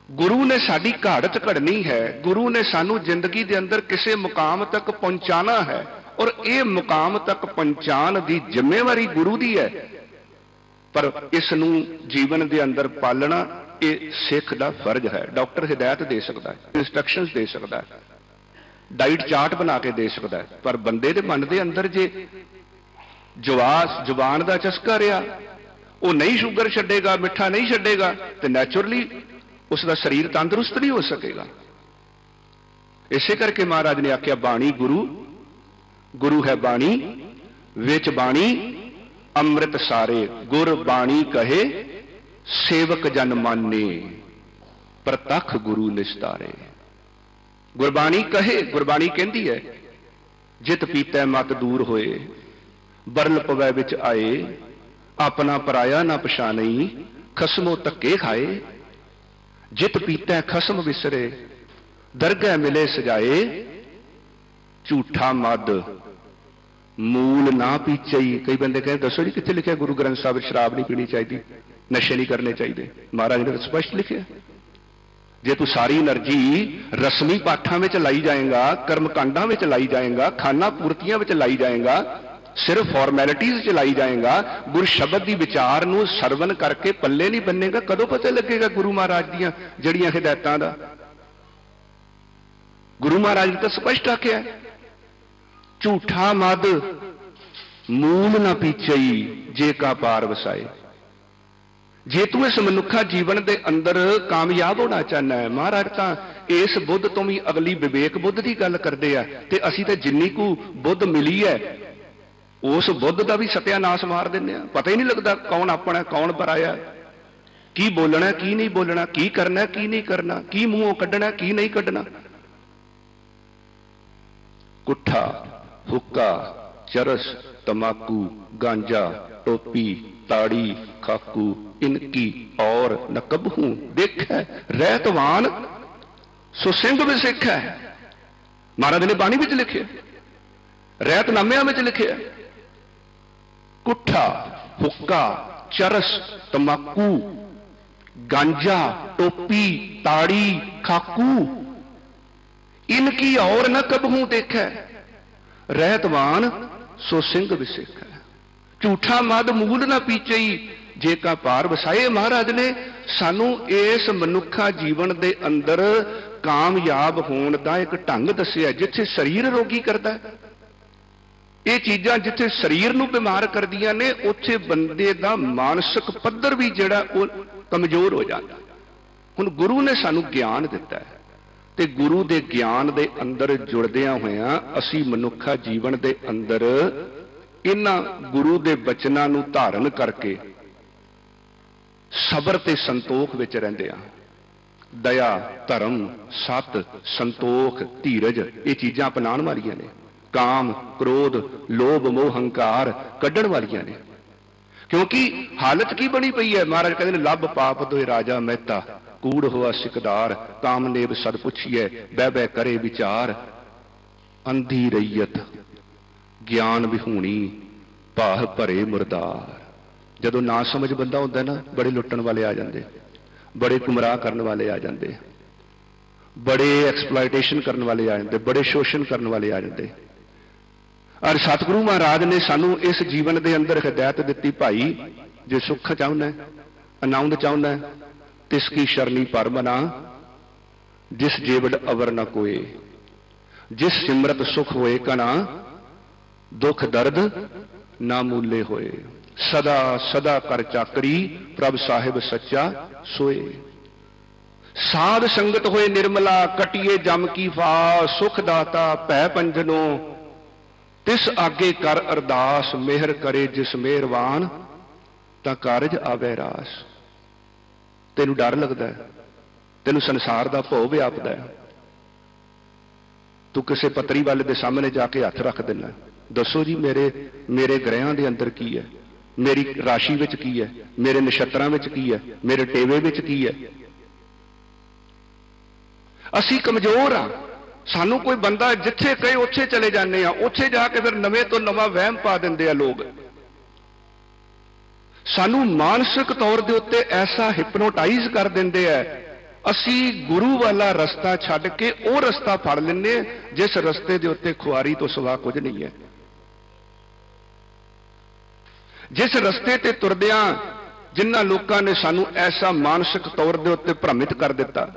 गुरु ने साडी घाड़त घड़नी है, गुरु ने सानू जिंदगी के अंदर किसी मुकाम तक पहुंचाना है, और ये मुकाम तक पहुंचाने की जिम्मेवारी गुरु की है। पर इसनू जीवन के अंदर पालना ये सिख का फर्ज है। डॉक्टर हिदायत दे सकता है, इंस्ट्रक्शंस दे सकता है, डाइट चार्ट बना के दे सकता है, पर बंदे के मन के अंदर जे जुबान का चस्का रहा, ਉਹ ਨਹੀਂ ਸ਼ੂਗਰ ਛੱਡੇਗਾ, ਮਿੱਠਾ ਨਹੀਂ ਛੱਡੇਗਾ, ਤੇ ਨੈਚੁਰਲੀ ਉਸ ਦਾ ਸਰੀਰ ਤੰਦਰੁਸਤ ਨਹੀਂ ਹੋ ਸਕੇਗਾ। ਇਸੇ ਕਰਕੇ ਮਹਾਰਾਜ ਨੇ ਆਖਿਆ ਬਾਣੀ ਗੁਰੂ, ਗੁਰੂ ਹੈ ਬਾਣੀ, ਵਿੱਚ ਬਾਣੀ ਅੰਮ੍ਰਿਤ ਸਾਰੇ, ਗੁਰ ਬਾਣੀ ਕਹੇ ਸੇਵਕ ਜਨ ਮਾਨੇ, ਪ੍ਰਤੱਖ ਗੁਰੂ ਨਿਸਤਾਰੇ। ਗੁਰਬਾਣੀ ਕਹੇ, ਗੁਰਬਾਣੀ ਕਹਿੰਦੀ ਹੈ ਜਿਤ ਪੀਤੈ ਮਤ ਦੂਰ ਹੋਏ, ਬਰਲ ਪਵੈ ਵਿੱਚ ਆਏ, ਆਪਣਾ ਪਰਾਇਆ ਨਾ ਪਛਾਨਈ, ਖਸਮੋ ਧੱਕੇ ਖਾਏ। ਜਿਤ ਪੀਤੈ ਖਸਮ ਵਿਸਰੇ, ਦਰਗਹਿ ਮਿਲੇ ਸਜਾਏ, ਝੂਠਾ ਮਦ ਮੂਲ ਨਾ ਪੀਚਈ। ਕਈ ਬੰਦੇ ਕਹਿੰਦੇ ਦੱਸੋ ਜੀ ਕਿੱਥੇ ਲਿਖਿਆ ਗੁਰੂ ਗ੍ਰੰਥ ਸਾਹਿਬ ਵਿੱਚ ਸ਼ਰਾਬ ਨਹੀਂ ਪੀਣੀ ਚਾਹੀਦੀ, ਨਸ਼ੇ ਨਹੀਂ ਕਰਨੇ ਚਾਹੀਦੇ? ਮਹਾਰਾਜ ਨੇ ਸਪਸ਼ਟ ਲਿਖਿਆ। ਜੇ ਤੂੰ ਸਾਰੀ એનર્ਜੀ ਰਸਮੀ ਪਾਠਾਂ ਵਿੱਚ ਲਾਈ ਜਾਏਗਾ, ਕਰਮਕਾਂਡਾਂ ਵਿੱਚ ਲਾਈ ਜਾਏਗਾ, ਖਾਨਾ ਪੂਰਤੀਆਂ ਵਿੱਚ ਲਾਈ ਜਾਏਗਾ, ਸਿਰਫ ਫਾਰਮੈਲਿਟੀਜ਼ ਚ ਲਾਈ ਜਾਏਗਾ, ਗੁਰ ਸ਼ਬਦ ਦੀ ਵਿਚਾਰ ਨੂੰ ਸਰਵਨ ਕਰਕੇ ਪੱਲੇ ਨਹੀਂ ਬੰਨੇਗਾ, ਕਦੋਂ ਪਤਾ ਲੱਗੇਗਾ ਗੁਰੂ ਮਹਾਰਾਜ ਦੀਆਂ ਜਿਹੜੀਆਂ ਹਿਦਾਇਤਾਂ ਦਾ? ਗੁਰੂ ਮਹਾਰਾਜ ਨੇ ਤਾਂ ਸਪਸ਼ਟ ਆਖਿਆ, ਝੂਠਾ ਮਦ ਮੂਲ ਨਾ ਪੀਚਈ, ਜੇ ਕਾ ਪਾਰ ਵਸਾਏ। ਜੇ ਤੂੰ ਇਸ ਮਨੁੱਖਾ ਜੀਵਨ ਦੇ ਅੰਦਰ ਕਾਮਯਾਬ ਹੋਣਾ ਚਾਹੁੰਦਾ ਹੈ, ਮਹਾਰਾਜ ਤਾਂ ਇਸ ਬੁੱਧ ਤੋਂ ਵੀ ਅਗਲੀ ਵਿਵੇਕ ਬੁੱਧ ਦੀ ਗੱਲ ਕਰਦੇ ਆ, ਤੇ ਅਸੀਂ ਤਾਂ ਜਿੰਨੀ ਕੁ ਬੁੱਧ ਮਿਲੀ ਹੈ ਉਸ ਬੁੱਧ ਦਾ ਵੀ ਸਤਿਆਨਾਸ਼ ਮਾਰ ਦਿੰਦੇ ਆ। ਪਤਾ ਹੀ ਨਹੀਂ ਲੱਗਦਾ ਕੌਣ ਆਪਣਾ ਕੌਣ ਪਰਾਇਆ, ਕੀ ਬੋਲਣਾ ਕੀ ਨਹੀਂ ਬੋਲਣਾ, ਕੀ ਕਰਨਾ ਕੀ ਨਹੀਂ ਕਰਨਾ, ਕੀ ਮੂੰਹੋਂ ਕੱਢਣਾ ਕੀ ਨਹੀਂ ਕੱਢਣਾ। ਕੁੱਠਾ, ਹੁੱਕਾ, ਚਰਸ, ਤਮਾਕੂ, ਗਾਂਜਾ, ਟੋਪੀ, ਤਾੜੀ, ਖਾਕੂ, ਇਨਕੀ ਔਰ ਨ ਕਬਹੂ ਦੇਖੈ ਰਹਿਤਵਾਨ, ਸੋ ਸਿੰਘ ਵੀ ਸਿੱਖ ਹੈ। ਮਹਾਰਾਜ ਨੇ ਬਾਣੀ ਵਿੱਚ ਲਿਖਿਆ, ਰਹਿਤਨਾਮਿਆਂ ਵਿੱਚ ਲਿਖਿਆ। ਕੁੱਠਾ, ਹੁੱਕਾ, ਚਰਸ, ਤਮਾਕੂ, ਗਾਂਜਾ, ਟੋਪੀ, ਤਾੜੀ, ਖਾਕੂ, ਇਨਕੀ ਔਰ ਨ ਕਬਹੂ ਦੇਖੈ ਰਹਿਤਵਾਨ, ਸੋ ਸਿੰਘ ਵਿਸਿਖ ਹੈ। ਝੂਠਾ ਮਦ ਮੂਲ ਨਾ ਪੀਚਈ, ਜੇ ਕਾ ਪਾਰ ਵਸਾਏ। ਮਹਾਰਾਜ ਨੇ ਸਾਨੂੰ ਇਸ ਮਨੁੱਖਾ ਜੀਵਨ ਦੇ ਅੰਦਰ ਕਾਮਯਾਬ ਹੋਣ ਦਾ ਇੱਕ ਢੰਗ ਦੱਸਿਆ, ਜਿੱਥੇ ਸਰੀਰ ਰੋਗੀ ਕਰਦਾ, ਇਹ ਚੀਜ਼ਾਂ ਜਿੱਥੇ ਸਰੀਰ ਨੂੰ ਬਿਮਾਰ ਕਰਦੀਆਂ ਨੇ, ਉੱਥੇ ਬੰਦੇ ਦਾ ਮਾਨਸਿਕ ਪੱਧਰ ਵੀ ਜਿਹੜਾ ਉਹ ਕਮਜ਼ੋਰ ਹੋ ਜਾਂਦਾ। ਹੁਣ ਗੁਰੂ ਨੇ ਸਾਨੂੰ ਗਿਆਨ ਦਿੱਤਾ ਹੈ, ਤੇ ਗੁਰੂ ਦੇ ਗਿਆਨ ਦੇ ਅੰਦਰ ਜੁੜਦਿਆਂ ਹੋਇਆਂ ਅਸੀਂ ਮਨੁੱਖਾ ਜੀਵਨ ਦੇ ਅੰਦਰ ਇਹਨਾਂ ਗੁਰੂ ਦੇ ਬਚਨਾਂ ਨੂੰ ਧਾਰਨ ਕਰਕੇ ਸਬਰ ਤੇ ਸੰਤੋਖ ਵਿੱਚ ਰਹਿੰਦੇ ਆ। ਦਇਆ, ਧਰਮ, ਸਤ, ਸੰਤੋਖ, ਧੀਰਜ, ਇਹ ਚੀਜ਼ਾਂ ਅਪਣਾਉਣ ਵਾਲੀਆਂ ਨੇ। ਕਾਮ, ਕ੍ਰੋਧ, ਲੋਭ, ਮੋਹ, ਹੰਕਾਰ ਕੱਢਣ ਵਾਲੀਆਂ ਨੇ। ਕਿਉਂਕਿ ਹਾਲਤ ਕੀ ਬਣੀ ਪਈ ਹੈ? ਮਹਾਰਾਜ ਕਹਿੰਦੇ ਨੇ ਲੱਭ ਪਾਪ ਦੋਇ ਰਾਜਾ ਮਹਿਤਾ, ਕੂੜ ਹੋਆ ਸਿਕਦਾਰ, ਕਾਮਨੇਬ ਸਦ ਪੁੱਛੀਐ, ਬਹਿ ਬਹਿ ਕਰੇ ਵਿਚਾਰ। ਅੰਧੀ ਰਈਅਤ ਗਿਆਨ ਵਿਹੂਣੀ, ਭਾਹ ਭਰੇ ਮੁਰਦਾਰ। ਜਦੋਂ ਨਾ ਸਮਝ ਬੰਦਾ ਹੁੰਦਾ ਨਾ, ਬੜੇ ਲੁੱਟਣ ਵਾਲੇ ਆ ਜਾਂਦੇ, ਬੜੇ ਗੁੰਮਰਾਹ ਕਰਨ ਵਾਲੇ ਆ ਜਾਂਦੇ, ਬੜੇ ਐਕਸਪਲੋਇਟੇਸ਼ਨ ਕਰਨ ਵਾਲੇ ਆ ਜਾਂਦੇ, ਬੜੇ ਸ਼ੋਸ਼ਣ ਕਰਨ ਵਾਲੇ ਆ ਜਾਂਦੇ। ਔਰ ਸਤਿਗੁਰੂ ਮਹਾਰਾਜ ਨੇ ਸਾਨੂੰ ਇਸ ਜੀਵਨ ਦੇ ਅੰਦਰ ਹਦਾਇਤ ਦਿੱਤੀ, ਭਾਈ ਜੇ ਸੁੱਖ ਚਾਹੁੰਦਾ, ਆਨੰਦ ਚਾਹੁੰਦਾ, ਤਿਸ ਕੀ ਸ਼ਰਨੀ ਪਰਮਨਾ, ਜਿਸ ਜੀਵੜ ਅਵਰ ਨ ਕੋਏ, ਜਿਸ ਸਿਮਰਤ ਸੁਖ ਹੋਏ ਕਨਾ, ਦੁੱਖ ਦਰਦ ਨਾ ਮੂਲੇ ਹੋਏ। ਸਦਾ ਸਦਾ ਕਰ ਚਾਕਰੀ, ਪ੍ਰਭ ਸਾਹਿਬ ਸੱਚਾ ਸੋਏ। ਸਾਧ ਸੰਗਤ ਹੋਏ ਨਿਰਮਲਾ, ਕਟਿਏ ਜਮ ਕੀ ਫਾਸ, ਸੁਖ ਦਾਤਾ ਭੈ ਪੰਜਨੋ, ਤਿਸ ਆਗੇ ਕਰ ਅਰਦਾਸ, ਮਿਹਰ ਕਰੇ ਜਿਸ ਮਿਹਰਬਾਨ, ਤਾਂ ਕਾਰਜ ਆਵੇ ਰਾਸ। ਤੈਨੂੰ ਡਰ ਲੱਗਦਾ ਹੈ, ਤੈਨੂੰ ਸੰਸਾਰ ਦਾ ਭਉ ਵਿਆਪਦਾ ਹੈ, ਤੂੰ ਕਿਸੇ ਪੱਤਰੀ ਵਾਲੇ ਦੇ ਸਾਹਮਣੇ ਜਾ ਕੇ ਹੱਥ ਰੱਖ ਦਿੰਦਾ, ਦੱਸੋ ਜੀ ਮੇਰੇ ਗ੍ਰਹਿਆਂ ਦੇ ਅੰਦਰ ਕੀ ਹੈ, ਮੇਰੀ ਰਾਸ਼ੀ ਵਿੱਚ ਕੀ ਹੈ, ਮੇਰੇ ਨਛੱਤਰਾਂ ਵਿੱਚ ਕੀ ਹੈ, ਮੇਰੇ ਟੇਵੇ ਵਿੱਚ ਕੀ ਹੈ। ਅਸੀਂ ਕਮਜ਼ੋਰ ਆ। ਸਾਨੂੰ ਕੋਈ ਬੰਦਾ ਜਿੱਥੇ ਕਹੇ ਉੱਥੇ ਚਲੇ ਜਾਂਦੇ ਆ, ਉੱਥੇ ਜਾ ਕੇ ਫਿਰ ਨਵੇਂ ਤੋਂ ਨਵਾਂ ਵਹਿਮ ਪਾ ਦਿੰਦੇ ਆ ਲੋਕ। ਸਾਨੂੰ ਮਾਨਸਿਕ ਤੌਰ ਦੇ ਉੱਤੇ ਐਸਾ ਹਿਪਨੋਟਾਈਜ਼ ਕਰ ਦਿੰਦੇ ਆ, ਅਸੀਂ ਗੁਰੂ ਵਾਲਾ ਰਸਤਾ ਛੱਡ ਕੇ ਉਹ ਰਸਤਾ ਫੜ ਲੈਂਦੇ, ਜਿਸ ਰਸਤੇ ਦੇ ਉੱਤੇ ਖੁਆਰੀ ਤੋਂ ਸਿਵਾ ਕੁਝ ਨਹੀਂ ਹੈ। ਜਿਸ ਰਸਤੇ ਤੇ ਤੁਰਦਿਆਂ ਜਿਨ੍ਹਾਂ ਲੋਕਾਂ ਨੇ ਸਾਨੂੰ ਐਸਾ ਮਾਨਸਿਕ ਤੌਰ ਦੇ ਉੱਤੇ ਭ੍ਰਮਿਤ ਕਰ ਦਿੱਤਾ,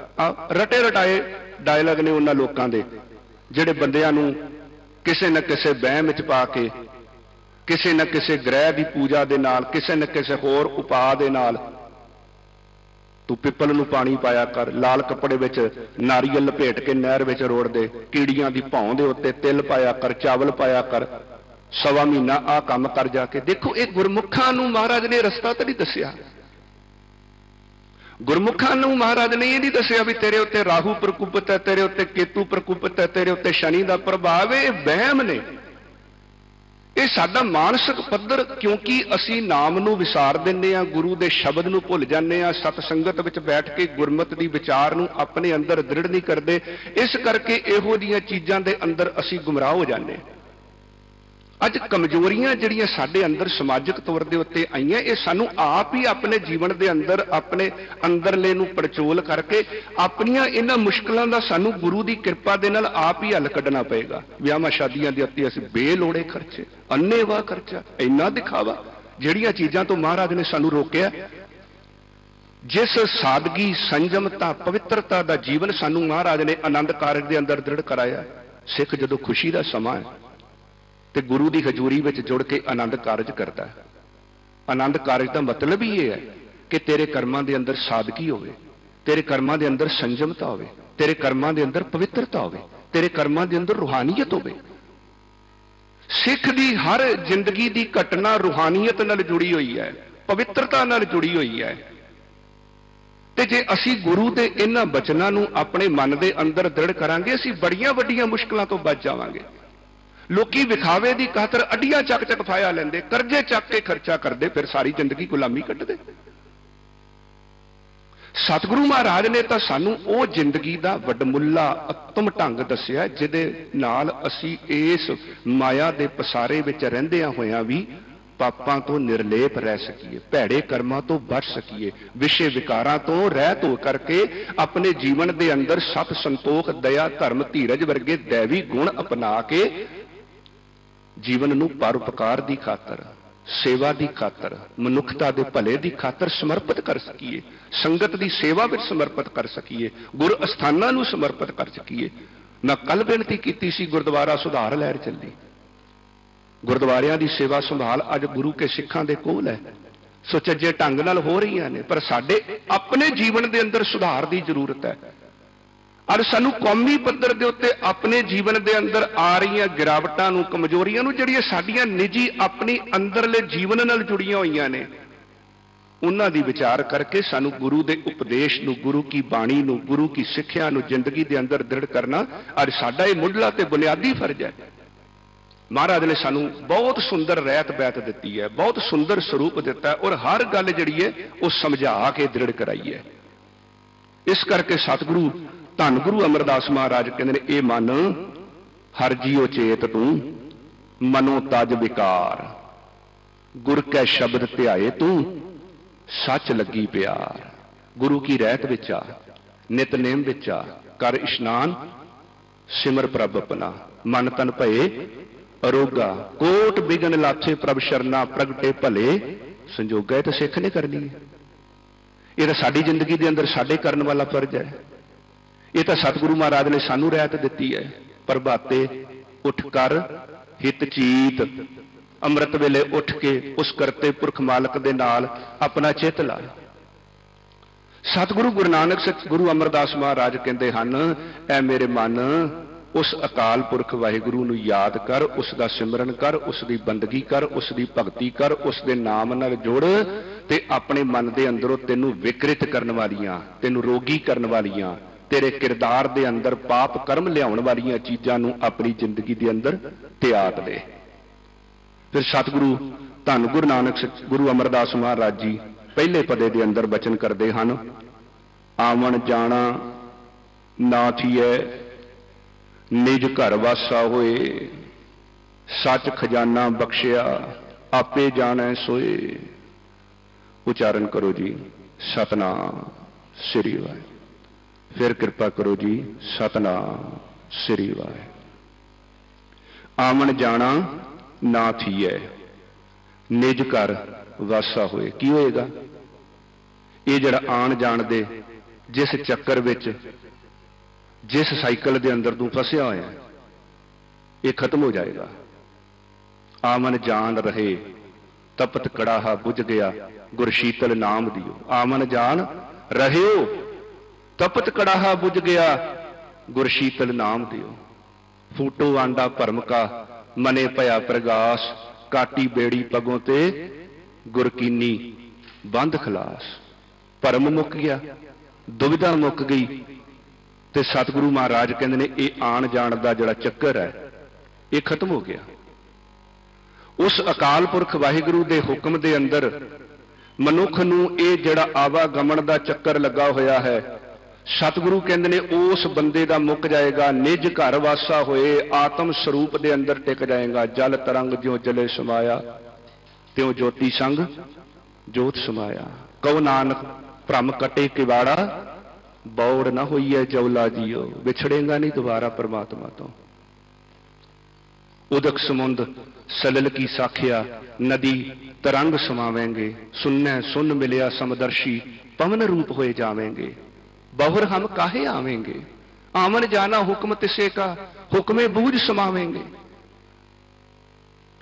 ਰਟੇ ਰਟਾਏ ਡਾਇਲੌਗ ਨੇ ਉਹਨਾਂ ਲੋਕਾਂ ਦੇ, ਜਿਹੜੇ ਬੰਦਿਆਂ ਨੂੰ ਕਿਸੇ ਨਾ ਕਿਸੇ ਵਹਿਮ ਵਿੱਚ ਪਾ ਕੇ ਕਿਸੇ ਨਾ ਕਿਸੇ ਗ੍ਰਹਿ ਦੀ ਪੂਜਾ ਦੇ ਨਾਲ, ਕਿਸੇ ਨਾ ਕਿਸੇ ਹੋਰ ਉਪਾਅ ਦੇ ਨਾਲ ਤੂੰ ਪਿੱਪਲ ਨੂੰ ਪਾਣੀ ਪਾਇਆ ਕਰ, ਲਾਲ ਕੱਪੜੇ ਵਿੱਚ ਨਾਰੀਅਲ ਲਪੇਟ ਕੇ ਨਹਿਰ ਵਿੱਚ ਰੋੜ ਦੇ, ਕੀੜੀਆਂ ਦੀ ਭੌਂ ਦੇ ਉੱਤੇ ਤਿਲ ਪਾਇਆ ਕਰ, ਚਾਵਲ ਪਾਇਆ ਕਰ, ਸਵਾ ਮਹੀਨਾ ਆਹ ਕੰਮ ਕਰ ਜਾ ਕੇ। ਦੇਖੋ, ਇਹ ਗੁਰਮੁਖਾਂ ਨੂੰ ਮਹਾਰਾਜ ਨੇ ਰਸਤਾ ਤਾਂ ਨਹੀਂ ਦੱਸਿਆ। ਗੁਰਮੁਖਾਂ ਨੂੰ ਮਹਾਰਾਜ ਨੇ ਇਹ ਨਹੀਂ ਦੱਸਿਆ ਵੀ ਤੇਰੇ ਉੱਤੇ ਰਾਹੂ ਪ੍ਰਕੋਪਿਤ ਹੈ, ਤੇਰੇ ਉੱਤੇ ਕੇਤੂ ਪ੍ਰਕੋਪਿਤ ਹੈ, ਤੇਰੇ ਉੱਤੇ ਸ਼ਨੀ ਦਾ ਪ੍ਰਭਾਵ ਹੈ। ਇਹ ਵਹਿਮ ਨੇ। ਇਹ ਸਾਡਾ ਮਾਨਸਿਕ ਪੱਧਰ, ਕਿਉਂਕਿ ਅਸੀਂ ਨਾਮ ਨੂੰ ਵਿਸਾਰ ਦਿੰਦੇ ਹਾਂ, ਗੁਰੂ ਦੇ ਸ਼ਬਦ ਨੂੰ ਭੁੱਲ ਜਾਂਦੇ ਹਾਂ, ਸਤ ਸੰਗਤ ਵਿੱਚ ਬੈਠ ਕੇ ਗੁਰਮਤਿ ਦੀ ਵਿਚਾਰ ਨੂੰ ਆਪਣੇ ਅੰਦਰ ਦ੍ਰਿੜ ਨਹੀਂ ਕਰਦੇ। ਇਸ ਕਰਕੇ ਇਹੋ ਜਿਹੀਆਂ ਚੀਜ਼ਾਂ ਦੇ ਅੰਦਰ ਅਸੀਂ ਗੁੰਮਰਾਹ ਹੋ ਜਾਂਦੇ ਹਾਂ। ਅੱਜ ਕਮਜ਼ੋਰੀਆਂ ਜਿਹੜੀਆਂ ਸਾਡੇ ਅੰਦਰ ਸਮਾਜਿਕ ਤੌਰ ਦੇ ਉੱਤੇ ਆਈਆਂ, ਇਹ ਸਾਨੂੰ ਆਪ ਹੀ ਆਪਣੇ ਜੀਵਨ ਦੇ ਅੰਦਰ, ਆਪਣੇ ਅੰਦਰਲੇ ਨੂੰ ਪੜਚੋਲ ਕਰਕੇ ਆਪਣੀਆਂ ਇਹਨਾਂ ਮੁਸ਼ਕਲਾਂ ਦਾ ਸਾਨੂੰ ਗੁਰੂ ਦੀ ਕਿਰਪਾ ਦੇ ਨਾਲ ਆਪ ਹੀ ਹੱਲ ਕੱਢਣਾ ਪਏਗਾ। ਵਿਆਹਾਂ ਸ਼ਾਦੀਆਂ ਦੇ ਉੱਤੇ ਅਸੀਂ ਬੇਲੋੜੇ ਖਰਚੇ, ਅੰਨ੍ਹੇਵਾਹ ਖਰਚਾ, ਇੰਨਾ ਦਿਖਾਵਾ, ਜਿਹੜੀਆਂ ਚੀਜ਼ਾਂ ਤੋਂ ਮਹਾਰਾਜ ਨੇ ਸਾਨੂੰ ਰੋਕਿਆ। ਜਿਸ ਸਾਦਗੀ, ਸੰਜਮਤਾ, ਪਵਿੱਤਰਤਾ ਦਾ ਜੀਵਨ ਸਾਨੂੰ ਮਹਾਰਾਜ ਨੇ ਆਨੰਦ ਕਾਰਜ ਦੇ ਅੰਦਰ ਦ੍ਰਿੜ ਕਰਾਇਆ। ਸਿੱਖ ਜਦੋਂ ਖੁਸ਼ੀ ਦਾ ਸਮਾਂ ਹੈ ਤੇ ਗੁਰੂ ਦੀ ਹਜ਼ੂਰੀ ਵਿੱਚ ਜੁੜ ਕੇ ਆਨੰਦ ਕਾਰਜ ਕਰਦਾ ਹੈ। ਆਨੰਦ ਕਾਰਜ ਦਾ ਮਤਲਬ ਹੀ ਇਹ ਹੈ ਕਿ ਤੇਰੇ ਕਰਮਾਂ ਦੇ ਅੰਦਰ ਸਾਦਗੀ ਹੋਵੇ, ਤੇਰੇ ਕਰਮਾਂ ਦੇ ਅੰਦਰ ਸੰਜਮਤਾ ਹੋਵੇ, ਤੇਰੇ ਕਰਮਾਂ ਦੇ ਅੰਦਰ ਪਵਿੱਤਰਤਾ ਹੋਵੇ, ਤੇਰੇ ਕਰਮਾਂ ਦੇ ਅੰਦਰ ਰੂਹਾਨੀਅਤ ਹੋਵੇ। ਸਿੱਖ ਦੀ ਹਰ ਜ਼ਿੰਦਗੀ ਦੀ ਘਟਨਾ ਰੂਹਾਨੀਅਤ ਨਾਲ ਜੁੜੀ ਹੋਈ ਹੈ, ਪਵਿੱਤਰਤਾ ਨਾਲ ਜੁੜੀ ਹੋਈ ਹੈ। ਤੇ ਜੇ ਅਸੀਂ ਗੁਰੂ ਦੇ ਇਹਨਾਂ ਬਚਨਾਂ ਨੂੰ ਆਪਣੇ ਮਨ ਦੇ ਅੰਦਰ ਦ੍ਰਿੜ ਕਰਾਂਗੇ, ਅਸੀਂ ਬੜੀਆਂ ਵੱਡੀਆਂ ਮੁਸ਼ਕਲਾਂ ਤੋਂ ਬਚ ਜਾਵਾਂਗੇ। ਲੋਕੀ ਵਿਖਾਵੇ ਦੀ ਖਾਤਰ ਅੱਡੀਆਂ ਚੱਕ ਚੱਕ ਫਾਇਆ ਲੈਂਦੇ, ਕਰਜ਼ੇ ਚੱਕ ਕੇ ਖਰਚਾ ਕਰਦੇ, ਫਿਰ ਸਾਰੀ ਜ਼ਿੰਦਗੀ ਗੁਲਾਮੀ ਕੱਢਦੇ। ਸਤਿਗੁਰੂ ਮਹਾਰਾਜ ਨੇ ਤਾਂ ਸਾਨੂੰ ਉਹ ਜ਼ਿੰਦਗੀ ਦਾ ਵਡਮੁੱਲਾ ਉੱਤਮ ਢੰਗ ਦੱਸਿਆ, ਜਿਹਦੇ ਨਾਲ ਅਸੀਂ ਇਸ ਮਾਇਆ ਦੇ ਪਸਾਰੇ ਵਿੱਚ ਰਹਿੰਦਿਆਂ ਹੋਇਆਂ ਵੀ ਪਾਪਾਂ ਤੋਂ ਨਿਰਲੇਪ ਰਹਿ ਸਕੀਏ, ਭੈੜੇ ਕਰਮਾਂ ਤੋਂ ਬਚ ਸਕੀਏ, ਵਿਸ਼ੇ ਵਿਕਾਰਾਂ ਤੋਂ ਰਹਿਤ ਹੋ ਕਰਕੇ ਆਪਣੇ ਜੀਵਨ ਦੇ ਅੰਦਰ ਸਤ, ਸੰਤੋਖ, ਦਇਆ, ਧਰਮ, ਧੀਰਜ ਵਰਗੇ ਦੈਵੀ ਗੁਣ ਅਪਣਾ ਕੇ ਜੀਵਨ ਨੂੰ ਪਰਉਪਕਾਰ ਦੀ ਖਾਤਰ, ਸੇਵਾ ਦੀ ਖਾਤਰ, ਮਨੁੱਖਤਾ ਦੇ ਭਲੇ ਦੀ ਖਾਤਰ ਸਮਰਪਿਤ ਕਰ ਸਕੀਏ, ਸੰਗਤ ਦੀ ਸੇਵਾ ਵਿੱਚ ਸਮਰਪਿਤ ਕਰ ਸਕੀਏ, ਗੁਰ ਅਸਥਾਨਾਂ ਨੂੰ ਸਮਰਪਿਤ ਕਰ ਸਕੀਏ। ਮੈਂ ਕੱਲ ਬੇਨਤੀ ਕੀਤੀ ਸੀ, ਗੁਰਦੁਆਰਾ ਸੁਧਾਰ ਲਹਿਰ ਚੱਲੀ। ਗੁਰਦੁਆਰਿਆਂ ਦੀ ਸੇਵਾ ਸੰਭਾਲ ਅੱਜ ਗੁਰੂ ਕੇ ਸਿੱਖਾਂ ਦੇ ਕੋਲ ਹੈ, ਸੁਚੱਜੇ ਢੰਗ ਨਾਲ ਹੋ ਰਹੀਆਂ ਨੇ, ਪਰ ਸਾਡੇ ਆਪਣੇ ਜੀਵਨ ਦੇ ਅੰਦਰ ਸੁਧਾਰ ਦੀ ਜ਼ਰੂਰਤ ਹੈ। ਔਰ ਸਾਨੂੰ ਕੌਮੀ ਪੱਧਰ ਦੇ ਉੱਤੇ ਆਪਣੇ ਜੀਵਨ ਦੇ ਅੰਦਰ ਆ ਰਹੀਆਂ ਗਿਰਾਵਟਾਂ ਨੂੰ, ਕਮਜ਼ੋਰੀਆਂ ਨੂੰ, ਜਿਹੜੀਆਂ ਸਾਡੀਆਂ ਨਿੱਜੀ ਆਪਣੀ ਅੰਦਰਲੇ ਜੀਵਨ ਨਾਲ ਜੁੜੀਆਂ ਹੋਈਆਂ ਨੇ, ਉਹਨਾਂ ਦੀ ਵਿਚਾਰ ਕਰਕੇ ਸਾਨੂੰ ਗੁਰੂ ਦੇ ਉਪਦੇਸ਼ ਨੂੰ, ਗੁਰੂ ਕੀ ਬਾਣੀ ਨੂੰ, ਗੁਰੂ ਕੀ ਸਿੱਖਿਆ ਨੂੰ ਜ਼ਿੰਦਗੀ ਦੇ ਅੰਦਰ ਦ੍ਰਿੜ ਕਰਨਾ ਔਰ ਸਾਡਾ ਇਹ ਮੁੱਢਲਾ ਤੇ ਬੁਨਿਆਦੀ ਫਰਜ਼ ਹੈ। ਮਹਾਰਾਜ ਨੇ ਸਾਨੂੰ ਬਹੁਤ ਸੁੰਦਰ ਰਹਿਤ ਬੈਤ ਦਿੱਤੀ ਹੈ, ਬਹੁਤ ਸੁੰਦਰ ਸਰੂਪ ਦਿੱਤਾ ਔਰ ਹਰ ਗੱਲ ਜਿਹੜੀ ਹੈ ਉਹ ਸਮਝਾ ਕੇ ਦ੍ਰਿੜ ਕਰਾਈ ਹੈ। ਇਸ ਕਰਕੇ ਸਤਿਗੁਰੂ ਧੰਨ ਗੁਰੂ ਅਮਰਦਾਸ ਮਹਾਰਾਜ ਕਹਿੰਦੇ ਨੇ, ਇਹ ਮਨ ਹਰ ਜੀਉ ਚੇਤ ਤੂੰ, ਮਨੋ ਤਜ ਵਿਕਾਰ, ਗੁਰ ਕੈ ਸ਼ਬਦ ਧਿਆਏ ਤੂੰ, ਸੱਚ ਲੱਗੀ ਪਿਆਰ। ਗੁਰੂ ਕੀ ਰਹਿਤ ਵਿੱਚ ਆ, ਨਿਤਨੇਮ ਵਿੱਚ ਆ, ਕਰ ਇਸ਼ਨਾਨ, ਸਿਮਰ ਪ੍ਰਭ ਆਪਣਾ, ਮਨ ਤਨ ਭਏ ਅਰੋਗਾ, ਕੋਟ ਬਿਗਨ ਲਾਥੇ ਪ੍ਰਭ ਸ਼ਰਨਾ, ਪ੍ਰਗਟੇ ਭਲੇ ਸੰਜੋਗਾ। ਇਹ ਤਾਂ ਸਿੱਖ ਨੇ ਕਰਨੀ ਹੈ, ਇਹ ਤਾਂ ਸਾਡੀ ਜ਼ਿੰਦਗੀ ਦੇ ਅੰਦਰ ਸਾਡੇ ਕਰਨ ਵਾਲਾ ਫਰਜ਼ ਹੈ। ਇਹ ਤਾਂ ਸਤਿਗੁਰੂ ਮਹਾਰਾਜ ਨੇ ਸਾਨੂੰ ਰਹਿਤ ਦਿੱਤੀ ਹੈ। ਪ੍ਰਭਾਤੇ ਉੱਠ ਕਰ ਹਿਤ ਚੀਤ, ਅੰਮ੍ਰਿਤ ਵੇਲੇ ਉੱਠ ਕੇ ਉਸ ਕਰਤੇ ਪੁਰਖ ਮਾਲਕ ਦੇ ਨਾਲ ਆਪਣਾ ਚਿੱਤ ਲਾ। ਸਤਿਗੁਰੂ ਗੁਰੂ ਨਾਨਕ ਗੁਰੂ ਅਮਰਦਾਸ ਮਹਾਰਾਜ ਕਹਿੰਦੇ ਹਨ, ਐ ਮੇਰੇ ਮਨ ਉਸ ਅਕਾਲ ਪੁਰਖ ਵਾਹਿਗੁਰੂ ਨੂੰ ਯਾਦ ਕਰ, ਉਸ ਦਾ ਸਿਮਰਨ ਕਰ, ਉਸ ਦੀ ਬੰਦਗੀ ਕਰ, ਉਸ ਦੀ ਭਗਤੀ ਕਰ, ਉਸ ਦੇ ਨਾਮ ਨਾਲ ਜੁੜ ਤੇ ਆਪਣੇ ਮਨ ਦੇ ਅੰਦਰੋਂ ਤੈਨੂੰ ਵਿਕ੍ਰਿਤ ਕਰਨ ਵਾਲੀਆਂ, ਤੈਨੂੰ ਰੋਗੀ ਕਰਨ ਵਾਲੀਆਂ, ਤੇਰੇ ਕਿਰਦਾਰ ਦੇ ਅੰਦਰ ਪਾਪ ਕਰਮ ਲਿਆਉਣ ਵਾਲੀਆਂ ਚੀਜ਼ਾਂ ਨੂੰ ਆਪਣੀ ਜ਼ਿੰਦਗੀ ਦੇ ਅੰਦਰ ਤਿਆਗ ਦੇ। ਫਿਰ ਸਤਿਗੁਰੂ ਧੰਨ ਗੁਰੂ ਨਾਨਕ ਗੁਰੂ ਅਮਰਦਾਸ ਮਹਾਰਾਜ ਜੀ ਪਹਿਲੇ ਪਦੇ ਦੇ ਅੰਦਰ ਬਚਨ ਕਰਦੇ ਹਨ, ਆਵਣ ਜਾਣਾ ਨਾ ਥੀਐ, ਨਿਜ ਘਰ ਵਾਸਾ ਹੋਏ, ਸੱਚ ਖਜ਼ਾਨਾ ਬਖਸ਼ਿਆ, ਆਪੇ ਜਾਣੈ ਸੋਏ। ਉਚਾਰਨ ਕਰੋ ਜੀ, ਸਤਨਾਮ ਸ੍ਰੀ ਵਾਹਿਗੁਰੂ। ਫਿਰ ਕਿਰਪਾ ਕਰੋ ਜੀ, ਸਤਨਾਮ ਸ੍ਰੀ ਵਾਹਿਗੁਰੂ। ਆਵਣ ਜਾਣਾ ਨਾ ਥੀਐ, ਨਿਜ ਘਰ ਵਾਸਾ ਹੋਏ। ਕੀ ਹੋਏਗਾ? ਇਹ ਜਿਹੜਾ ਆਣ ਜਾਣ ਦੇ ਜਿਸ ਚੱਕਰ ਵਿੱਚ, ਜਿਸ ਸਾਈਕਲ ਦੇ ਅੰਦਰ ਤੂੰ ਫਸਿਆ ਹੋਇਆ, ਇਹ ਖਤਮ ਹੋ ਜਾਏਗਾ। ਆਮਨ ਜਾਨ ਰਹੇ ਤਪਤ ਕੜਾਹਾ ਬੁਝ ਗਿਆ ਗੁਰ ਸ਼ੀਤਲ ਨਾਮ ਦਿਓ। ਆਮਨ ਜਾਨ ਰਹਿਓ ਤਪਤ ਕੜਾਹਾ ਬੁਝ ਗਿਆ ਗੁਰ ਸ਼ੀਤਲ ਨਾਮ ਦਿਓ। ਫੂਟੋ ਆਂਡਾ ਭਰਮ ਕਾ ਮਨੇ ਭਇਆ ਪ੍ਰਗਾਸ ਕਾਟੀ ਬੇੜੀ ਪਗੋਂ ਤੇ ਗੁਰ ਕੀਨੀ ਬੰਦ ਖਲਾਸ। ਭਰਮ ਮੁੱਕ ਗਿਆ, ਦੁਵਿਧਾ ਮੁੱਕ ਗਈ ਤੇ ਸਤਿਗੁਰੂ ਮਹਾਰਾਜ ਕਹਿੰਦੇ ਨੇ ਇਹ ਆਣ ਜਾਣ ਦਾ ਜਿਹੜਾ ਚੱਕਰ ਹੈ ਇਹ ਖਤਮ ਹੋ ਗਿਆ। ਉਸ ਅਕਾਲ ਪੁਰਖ ਵਾਹਿਗੁਰੂ ਦੇ ਹੁਕਮ ਦੇ ਅੰਦਰ ਮਨੁੱਖ ਨੂੰ ਇਹ ਜਿਹੜਾ ਆਵਾਗਮਨ ਦਾ ਚੱਕਰ ਲੱਗਾ ਹੋਇਆ ਹੈ, ਸਤਿਗੁਰੂ ਕਹਿੰਦੇ ਨੇ ਉਸ ਬੰਦੇ ਦਾ ਮੁੱਕ ਜਾਏਗਾ। ਨਿਜ ਘਰ ਵਾਸਾ ਹੋਏ ਆਤਮ ਸਰੂਪ ਦੇ ਅੰਦਰ ਟਿਕ ਜਾਏਗਾ। ਜਲ ਤਰੰਗ ਜਿਉ ਜਲੇ ਸਮਾਇਆ ਤਿਉ ਜੋਤੀ ਸੰਗ ਜੋਤ ਸਮਾਇਆ। ਕਉ ਨਾਨਕ ਭ੍ਰਮ ਕਟੇ ਕਿਵਾੜਾ ਬੌੜ ਨਾ ਹੋਈਐ ਜਉਲਾ ਜੀਓ। ਵਿਛੜੇਗਾ ਨਹੀਂ ਦੁਬਾਰਾ ਪਰਮਾਤਮਾ ਤੋਂ। ਉਦਕ ਸਮੁੰਦ ਸਲਲ ਕੀ ਸਾਖਿਆ ਨਦੀ ਤਰੰਗ ਸਮਾਵੇਂਗੇ। ਸੁਨੈ ਸੁਨ ਮਿਲਿਆ ਸਮਦਰਸ਼ੀ ਪਵਨ ਰੂਪ ਹੋਏ ਜਾਵੇਂਗੇ। बहुर हम काहे आवेंगे आमन जाना हुक्म तिसे का हुक्मे बूझ समावेंगे।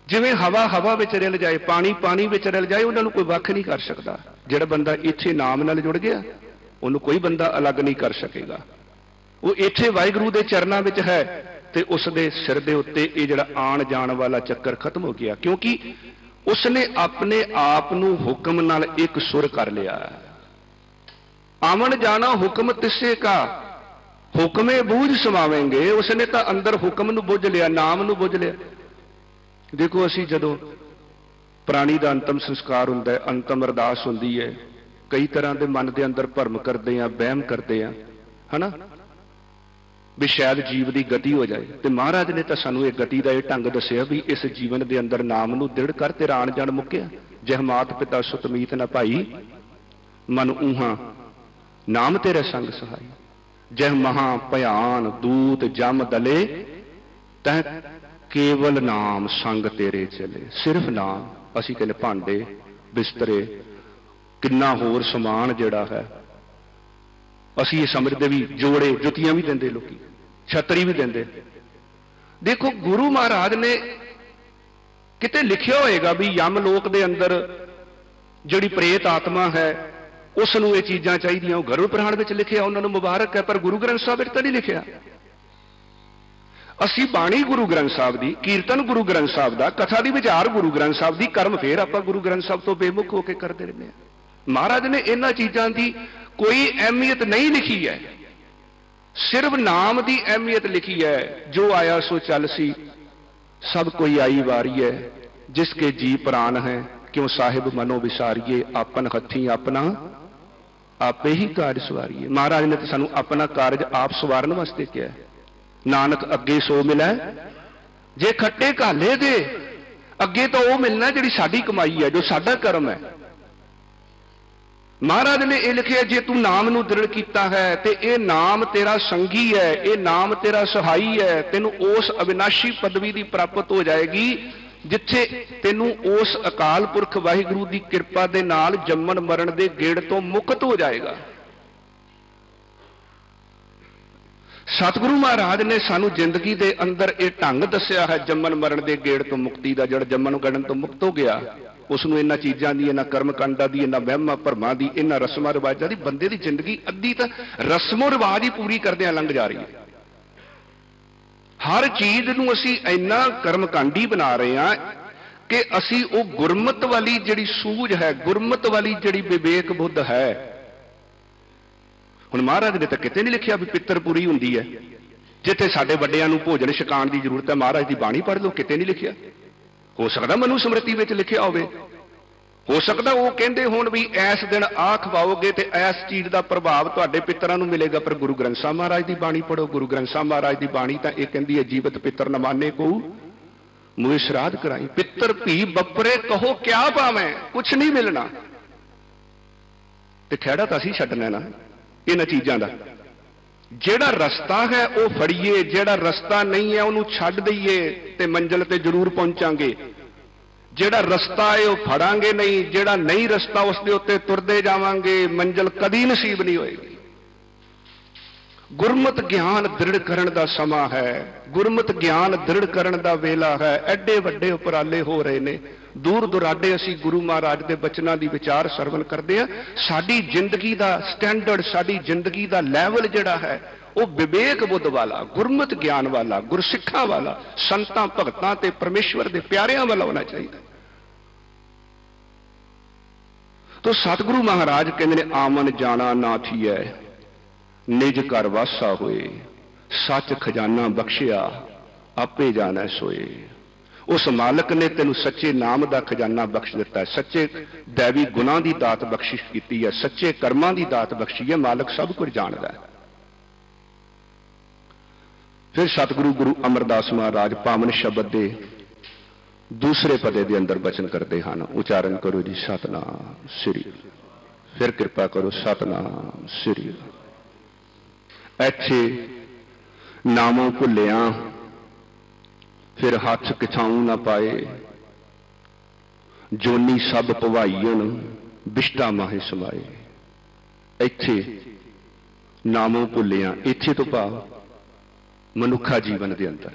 जिवें हवा हवा विच रिल जाए पानी पानी विच रिल जाए उन्होंने कोई वख नहीं कर सकता। जिहड़ा बंदा इत्थे नाम नाल जुड़ गया उन्होंने कोई बंदा अलग नहीं कर सकेगा। वो इत्थे वाहिगुरू दे चरनां विच है ते उसदे सिर दे उत्ते ये जिहड़ा आण जाण वाला चक्कर खत्म हो गया, क्योंकि उसने अपने आप नूं हुक्म नाल एक सुर कर लिया। आमन जाना हुक्म तिसे का हुक्मे बूझ समावेंगे। उसने तो अंदर हुक्म नूं बुझ लिया, नाम नूं बुझ लिया। देखो असी जदों प्राणी का अंतम संस्कार हुंदा है, अंतम अरदास हुंदी है, कई तरह के मन के अंदर भरम करते हैं, बहम करते हैं, है ना, भी शायद जीव की गति हो जाए। तो महाराज ने तो सानू एक गति का यह ढंग दसिया भी इस जीवन के अंदर नाम नूं दृढ़ कर तेरा आण जाण मुक्या। जह मात पिता सुत मीत न भाई मन ऊहा नाम तेरे संग सहाय। जह महा भयान दूत जम दले तह केवल नाम संग तेरे चले। सिर्फ नाम। असी कहने भांडे बिस्तरे किन्ना होर समान जिहड़ा है असी ये समझते भी जोड़े जुतियां भी देंदे लोकी, छतरी भी देंदे। देखो गुरु महाराज ने किते लिखिया होएगा भी यम लोक दे अंदर जिहड़ी प्रेत आत्मा है उसनूं ये चीज़ां चाहिए, गरुड़ पुराण विच लिखिया, उन्होंने मुबारक है, पर गुरु ग्रंथ साहब विच तां नहीं लिखिया। असी बाणी गुरु ग्रंथ साहब दी, कीर्तन गुरु ग्रंथ साहब दा, कथा दी विचार गुरु ग्रंथ साहब दी, कर्म फिर आपां गुरु ग्रंथ साहब तो बेमुख होकर करते रहने हैं। महाराज ने इन्हां चीज़ां दी कोई अहमियत नहीं लिखी है, सिर्फ नाम की अहमियत लिखी है। जो आया सो चल सी सब कोई आई वारी है, जिसके जी प्राण है क्यों साहिब मनो विसारिए। आपन हथी अपना आपे ही कार्य सवारिए। महाराज ने तो सानू अपना कार्य आप सवारन वास्ते किया। नानक अगे सो मिला जे खट्टे घाले दे अगे तो वह मिलना जिहड़ी साडी कमाई है, जो साडा कर्म है। महाराज ने यह लिखिया जे तू नाम नूं दृढ़ कीता है ते ये नाम तेरा संगी है, ये नाम तेरा सहाई है। तेनू उस अविनाशी पदवी की प्राप्त हो जाएगी जिथे तेनू उस अकाल पुरख वाहिगुरू की कृपा दे नाल जम्मन मरण दे गेड़ तो मुक्त हो जाएगा। सतगुरु महाराज ने सानू जिंदगी दे अंदर ये ढंग दसिया है जम्मन मरण दे गेड़ तो मुक्ति का। जड़ जम्मन गड़न तो मुक्त हो गया उसनूं इन्हां चीज़ां दी, इन्हां कर्म कांडां दी, इन्हां वहमां भरमां दी, इन्हां रस्मां रिवाजां दी बंदे दी जिंदगी अद्धी तां रस्मो रिवाज ही पूरी करदिआं लंघ जा रही है। हर चीज नूं असीं इन्ना कर्मकांडी बना रहे हैं कि असीं वो गुरमत वाली जिहड़ी सूझ है, गुरमत वाली जिहड़ी विवेक बुद्ध है। हुण महाराज ने तो किते नहीं लिखिया भी पितरपुरी हुंदी है जिथे साडे वड्डिआं नूं भोजन छकाण की जरूरत है, महाराज की बाणी पढ़ लो, किते नहीं लिखिया। हो सकता मनु स्मृति विच लिखिया होवे, हो सकता वो कहते होण भी इस दिन आ खवाओगे तो इस चीज़ का प्रभाव तुहाडे पितरां नूं मिलेगा। पर गुरु ग्रंथ साहब महाराज की बाणी पढ़ो। गुरु ग्रंथ साहब महाराज की बाणी तो यह कहती है जीवत पितर न माने को मुझे श्राद्ध कराई। पितर भी बपरे कहो क्या पावे, कुछ नहीं मिलना। तो खैड़ा तो असीं छड्डना ना इन्हां चीज़ां दा। जिहड़ा रस्ता है वह फड़ीए, जिहड़ा रस्ता नहीं है उन्होंने छड्ड दईए ते मंजिल ते जरूर पहुंचांगे। जिहड़ा रस्ता है वह फड़ांगे नहीं, जिहड़ा नहीं रस्ता उसके उत्ते तुरदे जावांगे, मंजिल कदी नसीब नहीं होएगी। ਗੁਰਮਤਿ ਗਿਆਨ ਦ੍ਰਿੜ ਕਰਨ ਦਾ ਸਮਾਂ ਹੈ, ਗੁਰਮਤਿ ਗਿਆਨ ਦ੍ਰਿੜ ਕਰਨ ਦਾ ਵੇਲਾ ਹੈ। ਐਡੇ ਵੱਡੇ ਉਪਰਾਲੇ ਹੋ ਰਹੇ ਨੇ, ਦੂਰ ਦੁਰਾਡੇ ਅਸੀਂ ਗੁਰੂ ਮਹਾਰਾਜ ਦੇ ਬਚਨਾਂ ਦੀ ਵਿਚਾਰ ਸਰਵਣ ਕਰਦੇ ਆ। ਸਾਡੀ ਜ਼ਿੰਦਗੀ ਦਾ ਸਟੈਂਡਰਡ, ਸਾਡੀ ਜ਼ਿੰਦਗੀ ਦਾ ਲੈਵਲ ਜਿਹੜਾ ਹੈ ਉਹ ਵਿਵੇਕ ਬੁੱਧ ਵਾਲਾ, ਗੁਰਮਤਿ ਗਿਆਨ ਵਾਲਾ, ਗੁਰਸਿੱਖਾਂ ਵਾਲਾ, ਸੰਤਾਂ ਭਗਤਾਂ ਤੇ ਪਰਮੇਸ਼ਵਰ ਦੇ ਪਿਆਰਿਆਂ ਵਾਲਾ ਹੋਣਾ ਚਾਹੀਦਾ। ਤੋ ਸਤਿਗੁਰੂ ਮਹਾਰਾਜ ਕਹਿੰਦੇ ਨੇ ਆਮਨ ਜਾਣਾ ਨਾ ਥੀਐ, ਨਿਜ ਘਰ ਵਾਸਾ ਹੋਏ, ਸੱਚ ਖਜ਼ਾਨਾ ਬਖਸ਼ਿਆ ਆਪੇ ਜਾਣੈ ਸੋਏ। ਉਸ ਮਾਲਕ ਨੇ ਤੈਨੂੰ ਸੱਚੇ ਨਾਮ ਦਾ ਖਜ਼ਾਨਾ ਬਖਸ਼ ਦਿੱਤਾ ਹੈ, ਸੱਚੇ ਦੈਵੀ ਗੁਣਾਂ ਦੀ ਦਾਤ ਬਖਸ਼ਿਸ਼ ਕੀਤੀ ਹੈ, ਸੱਚੇ ਕਰਮਾਂ ਦੀ ਦਾਤ ਬਖਸ਼ੀ ਹੈ। ਮਾਲਕ ਸਭ ਕੁਝ ਜਾਣਦਾ ਹੈ। ਫਿਰ ਸਤਿਗੁਰੂ ਗੁਰੂ ਅਮਰਦਾਸ ਮਹਾਰਾਜ ਪਾਵਨ ਸ਼ਬਦ ਦੇ ਦੂਸਰੇ ਪਦੇ ਦੇ ਅੰਦਰ ਬਚਨ ਕਰਦੇ ਹਨ। ਉਚਾਰਨ ਕਰੋ ਜੀ ਸਤਨਾਮ ਸ੍ਰੀ, ਫਿਰ ਕਿਰਪਾ ਕਰੋ ਸਤਨਾਮ ਸ੍ਰੀ। ਇੱਥੇ ਨਾਮੋਂ ਭੁੱਲਿਆ ਫਿਰ ਹੱਥ ਕਿਛਾਉ ਨਾ ਪਾਏ, ਜੋਨੀ ਸਭ ਭਵਾਈਨ ਬਿਸ਼ਟਾ ਮਾਹੇ ਸਮਾਏ। ਇੱਥੇ ਨਾਮੋਂ ਭੁੱਲਿਆ, ਇੱਥੇ ਤੋਂ ਭਾਵ ਮਨੁੱਖਾ ਜੀਵਨ ਦੇ ਅੰਦਰ,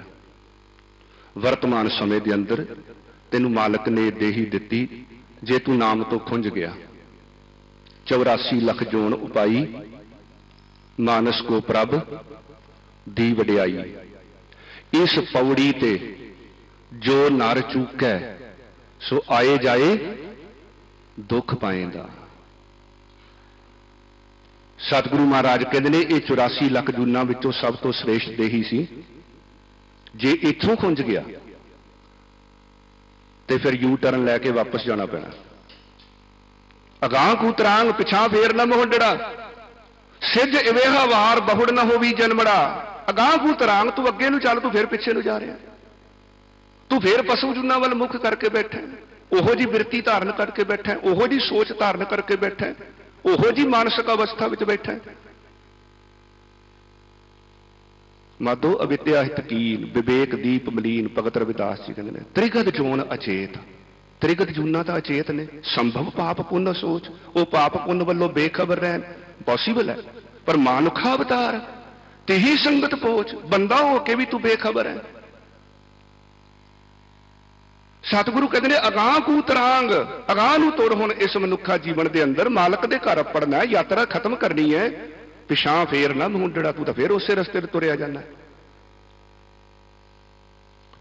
ਵਰਤਮਾਨ ਸਮੇਂ ਦੇ ਅੰਦਰ ਤੈਨੂੰ ਮਾਲਕ ਨੇ ਦੇਹੀ ਦਿੱਤੀ। ਜੇ ਤੂੰ ਨਾਮ ਤੋਂ ਖੁੰਝ ਗਿਆ, 84 ਲੱਖ ਜੋਨ ਉਪਾਈ, ਮਾਨਸ ਕੋ ਪ੍ਰਭ ਦੀ ਵਡਿਆਈ। ਇਸ ਪੌੜੀ ਤੇ ਜੋ ਨਰ ਚੂਕੈ, ਸੋ ਆਏ ਜਾਏ ਦੁੱਖ ਪਾਏਂਦਾ। ਸਤਿਗੁਰੂ ਮਹਾਰਾਜ ਕਹਿੰਦੇ ਨੇ ਇਹ 84 ਲੱਖ ਜੂਨਾਂ ਵਿੱਚੋਂ ਸਭ ਤੋਂ ਸ੍ਰੇਸ਼ਟ ਦੇਹੀ ਸੀ। ਜੇ ਇੱਥੋਂ ਖੁੰਝ ਗਿਆ ਤੇ ਫਿਰ ਯੂ ਟਰਨ ਲੈ ਕੇ ਵਾਪਸ ਜਾਣਾ ਪੈਣਾ। ਅਗਾਂਹ ਕੂ ਤਰਾਂਗ ਪਿਛਾਂ ਫੇਰ ਨਾ ਮੋਹੰਡੜਾ, ਸਿੱਜ ਇਵੇਹਾ ਵਾਰ ਬਹੁੜ ਨਾ ਹੋਵੀ ਜਨਮੜਾ। ਅਗਾਂਹ ਕੂ ਤਰਾਂਗ, ਤੂੰ ਅੱਗੇ ਨੂੰ ਚੱਲ, ਤੂੰ ਫਿਰ ਪਿੱਛੇ ਨੂੰ ਜਾ ਰਿਹਾ, ਤੂੰ ਫਿਰ ਪਸ਼ੂ ਜੁਨਾ ਵੱਲ ਮੁੱਖ ਕਰਕੇ ਬੈਠਾ, ਉਹੋ ਜੀ ਬਿਰਤੀ ਧਾਰਨ ਕਰਕੇ ਬੈਠਾ, ਉਹੋ ਜੀ ਸੋਚ ਧਾਰਨ ਕਰਕੇ ਬੈਠਾ, ਉਹੋ ਜੀ ਮਾਨਸਿਕ ਅਵਸਥਾ ਵਿੱਚ ਬੈਠਾ। ਮਾਧੋ ਅਵਿਦਿਆ ਹਿਤ ਕੀਨ, ਵਿਵੇਕ ਦੀਪ ਮਲੀਨ। ਭਗਤ ਰਵਿਦਾਸ ਜੀ ਕਹਿੰਦੇ ਨੇ ਤ੍ਰਿਗਤ ਜੋਨ ਅਚੇਤ। ਤ੍ਰਿਗਤ ਜੂਨਾਂ ਤਾਂ ਅਚੇਤ ਨੇ, ਸੰਭਵ ਪਾਪ ਪੁੰਨ ਸੋਚ। ਉਹ ਪਾਪ ਪੁੰਨ ਵੱਲੋਂ ਬੇਖਬਰ ਰਹਿਣ ਪੋਸੀਬਲ ਹੈ, ਪਰ ਮਾਨੁਖਾ ਅਵਤਾਰ ਤੇਹੀ ਸੰਗਤ ਪਹੁੰਚ। ਬੰਦਾ ਹੋ ਕੇ ਵੀ ਤੂੰ ਬੇਖਬਰ ਹੈ। ਸਤਿਗੁਰੂ ਕਹਿੰਦੇ ਨੇ ਅਗਾਂਹ ਕੂ ਤਰਾਂਗ, ਅਗਾਂਹ ਨੂੰ ਤੁਰ। ਹੁਣ ਇਸ ਮਨੁੱਖਾ ਜੀਵਨ ਦੇ ਅੰਦਰ ਮਾਲਕ ਦੇ ਘਰ ਪੜਨਾ ਹੈ, ਯਾਤਰਾ ਖਤਮ ਕਰਨੀ ਹੈ। ਪਿਛਾਂ ਫੇਰ ਨਾ ਮੁੰਡੜਾ, ਤੂੰ ਤਾਂ ਫੇਰ ਉਸੇ ਰਸਤੇ ਤੇ ਤੁਰਿਆ ਜਾਂਦਾ,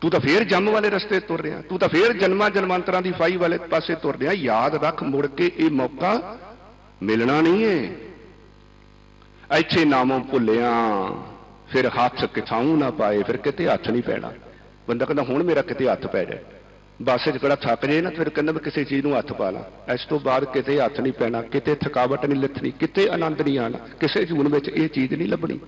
ਤੂੰ ਤਾਂ ਫੇਰ ਜੰਮ ਵਾਲੇ ਰਸਤੇ ਤੁਰ ਰਿਹਾ, ਤੂੰ ਤਾਂ ਫੇਰ ਜਨਮਾਂ ਜਨਮਾਂਤਰਾਂ ਦੀ ਫਾਈ ਵਾਲੇ ਪਾਸੇ ਤੁਰ ਰਿਹਾ। ਯਾਦ ਰੱਖ, ਮੁੜ ਕੇ ਇਹ ਮੌਕਾ ਮਿਲਣਾ ਨਹੀਂ ਹੈ। ਇੱਥੇ ਨਾਮੋਂ ਭੁੱਲਿਆ ਫਿਰ ਹੱਥ ਕਿਥਾਉ ਨਾ ਪਾਏ। ਫਿਰ ਕਿਤੇ ਹੱਥ ਨਹੀਂ ਪੈਣਾ। ਬੰਦਾ ਕਹਿੰਦਾ ਹੁਣ ਮੇਰਾ ਕਿਤੇ ਹੱਥ ਪੈ ਜਾਏ, ਬੱਸ 'ਚ ਕਿਹੜਾ ਥੱਕ ਜੇ ਨਾ, ਫਿਰ ਕਹਿੰਦਾ ਮੈਂ ਕਿਸੇ ਚੀਜ਼ ਨੂੰ ਹੱਥ ਪਾ ਲਾਂ। ਇਸ ਤੋਂ ਬਾਅਦ ਕਿਤੇ ਹੱਥ ਨਹੀਂ ਪੈਣਾ, ਕਿਤੇ ਥਕਾਵਟ ਨਹੀਂ ਲੱਥਣੀ, ਕਿਤੇ ਆਨੰਦ ਨਹੀਂ ਆਣਾ, ਕਿਸੇ ਜੂਨ ਵਿੱਚ ਇਹ ਚੀਜ਼ ਨਹੀਂ ਲੱਭਣੀ।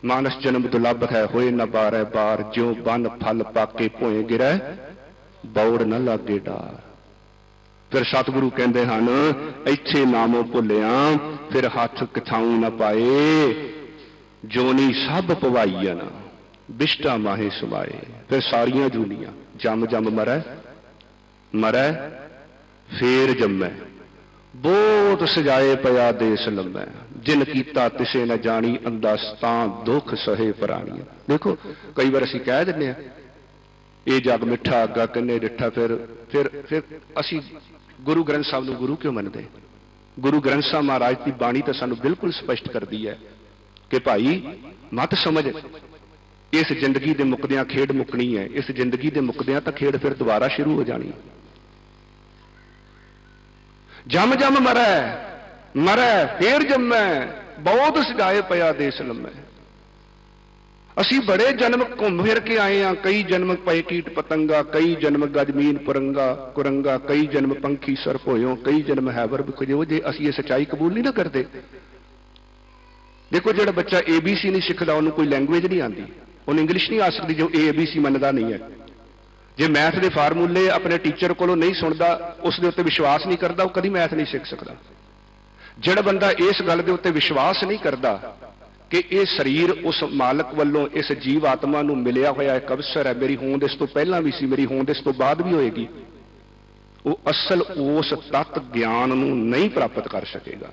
ਮਾਨਸ ਜਨਮ ਦੁਲੱਭ ਹੈ, ਹੋਏ ਨਾ ਬਾਰੈ ਬਾਰ। ਜਿਉ ਬੰਨ ਫਲ ਪਾਕੇ ਭੋਏ ਗਿਰੈ, ਬੌੜ ਨਾ ਲਾਗੇ ਡਾਰ। ਫਿਰ ਸਤਿਗੁਰੂ ਕਹਿੰਦੇ ਹਨ ਇੱਥੇ ਨਾਮੋਂ ਭੁੱਲਿਆ ਫਿਰ ਹੱਥ ਕਿਥਾਉ ਨਾ ਪਾਏ, ਜੋਨੀ ਸਭ ਭਵਾਈਨ ਬਿਸ਼ਟਾ ਮਾਹੇ ਸਮਾਏ। ਫਿਰ ਸਾਰੀਆਂ ਜੂਨੀਆਂ ਜੰਮ ਜੰਮ ਮਰੈ, ਮਰੈ ਫੇਰ ਜੰਮੈ, ਬਹੁਤ ਸਜਾਏ ਪਿਆ ਦੇਸ ਲੰਮੈ। ਜਿਨ ਕੀਤਾ ਤਿਸੇ ਨਾ ਜਾਣੀ, ਅੰਦਾਸਤਾਂ ਦੁੱਖ ਸਹੇ ਪ੍ਰਾਣੀਆਂ। ਦੇਖੋ ਕਈ ਵਾਰ ਅਸੀਂ ਕਹਿ ਦਿੰਦੇ ਆ ਇਹ ਜਗ ਮਿੱਠਾ ਅੱਗਾ ਕਿੰਨੇ ਡਿੱਠਾ। ਫਿਰ ਅਸੀਂ ਗੁਰੂ ਗ੍ਰੰਥ ਸਾਹਿਬ ਨੂੰ ਗੁਰੂ ਕਿਉਂ ਮੰਨਦੇ? ਗੁਰੂ ਗ੍ਰੰਥ ਸਾਹਿਬ ਮਹਾਰਾਜ ਦੀ ਬਾਣੀ ਤਾਂ ਸਾਨੂੰ ਬਿਲਕੁਲ ਸਪਸ਼ਟ ਕਰਦੀ ਹੈ ਕਿ ਭਾਈ ਮਤ ਸਮਝ, ਇਸ ਜ਼ਿੰਦਗੀ ਦੇ ਮੁੱਕਦਿਆਂ ਖੇਡ ਮੁੱਕਣੀ ਹੈ। ਇਸ ਜ਼ਿੰਦਗੀ ਦੇ ਮੁੱਕਦਿਆਂ ਤਾਂ ਖੇਡ ਫਿਰ ਦੁਬਾਰਾ ਸ਼ੁਰੂ ਹੋ ਜਾਣੀ। ਜੰਮ ਜੰਮ ਮਰੈ, ਮਰੈ ਫੇਰ ਜੰਮੈ, ਬਹੁਤ ਸਜਾਏ ਪਿਆ ਦੇਸ ਲੰਮੈ। ਅਸੀਂ ਬੜੇ ਜਨਮ ਘੁੰਮ ਫਿਰ ਕੇ ਆਏ ਹਾਂ। ਕਈ ਜਨਮ ਪਏ ਕੀਟ ਪਤੰਗਾ, ਕਈ ਜਨਮ ਗਜਮੀਨ ਪੁਰੰਗਾ ਕੁਰੰਗਾ, ਕਈ ਜਨਮ ਪੰਖੀ ਸਰਪ ਹੋਇਓ, ਕਈ ਜਨਮ ਹੈਵਰ ਬਿਖਜੋ। ਜੇ ਅਸੀਂ ਇਹ ਸੱਚਾਈ ਕਬੂਲ ਨਹੀਂ ਨਾ ਕਰਦੇ, ਦੇਖੋ ਜਿਹੜਾ ਬੱਚਾ ABC ਨਹੀਂ ਸਿੱਖਦਾ, ਉਹਨੂੰ ਕੋਈ ਲੈਂਗੁਏਜ ਨਹੀਂ ਆਉਂਦੀ, ਉਹਨੂੰ ਇੰਗਲਿਸ਼ ਨਹੀਂ ਆ ਸਕਦੀ ਜੋ ABC ਮੰਨਦਾ ਨਹੀਂ ਹੈ। ਜੇ ਮੈਥ ਦੇ ਫਾਰਮੂਲੇ ਆਪਣੇ ਟੀਚਰ ਕੋਲੋਂ ਨਹੀਂ ਸੁਣਦਾ, ਉਸ ਦੇ ਉੱਤੇ ਵਿਸ਼ਵਾਸ ਨਹੀਂ ਕਰਦਾ, ਉਹ ਕਦੀ ਮੈਥ ਨਹੀਂ ਸਿੱਖ ਸਕਦਾ। ਜਿਹੜਾ ਬੰਦਾ ਇਸ ਗੱਲ ਦੇ ਉੱਤੇ ਵਿਸ਼ਵਾਸ ਨਹੀਂ ਕਰਦਾ ਕਿ ਇਹ ਸਰੀਰ ਉਸ ਮਾਲਕ ਵੱਲੋਂ ਇਸ ਜੀਵ ਆਤਮਾ ਨੂੰ ਮਿਲਿਆ ਹੋਇਆ ਇੱਕ ਅਵਸਰ ਹੈ, ਮੇਰੀ ਹੋਂਦ ਇਸ ਤੋਂ ਪਹਿਲਾਂ ਵੀ ਸੀ, ਮੇਰੀ ਹੋਂਦ ਇਸ ਤੋਂ ਬਾਅਦ ਵੀ ਹੋਏਗੀ, ਉਹ ਅਸਲ ਉਸ ਤੱਤ ਗਿਆਨ ਨੂੰ ਨਹੀਂ ਪ੍ਰਾਪਤ ਕਰ ਸਕੇਗਾ।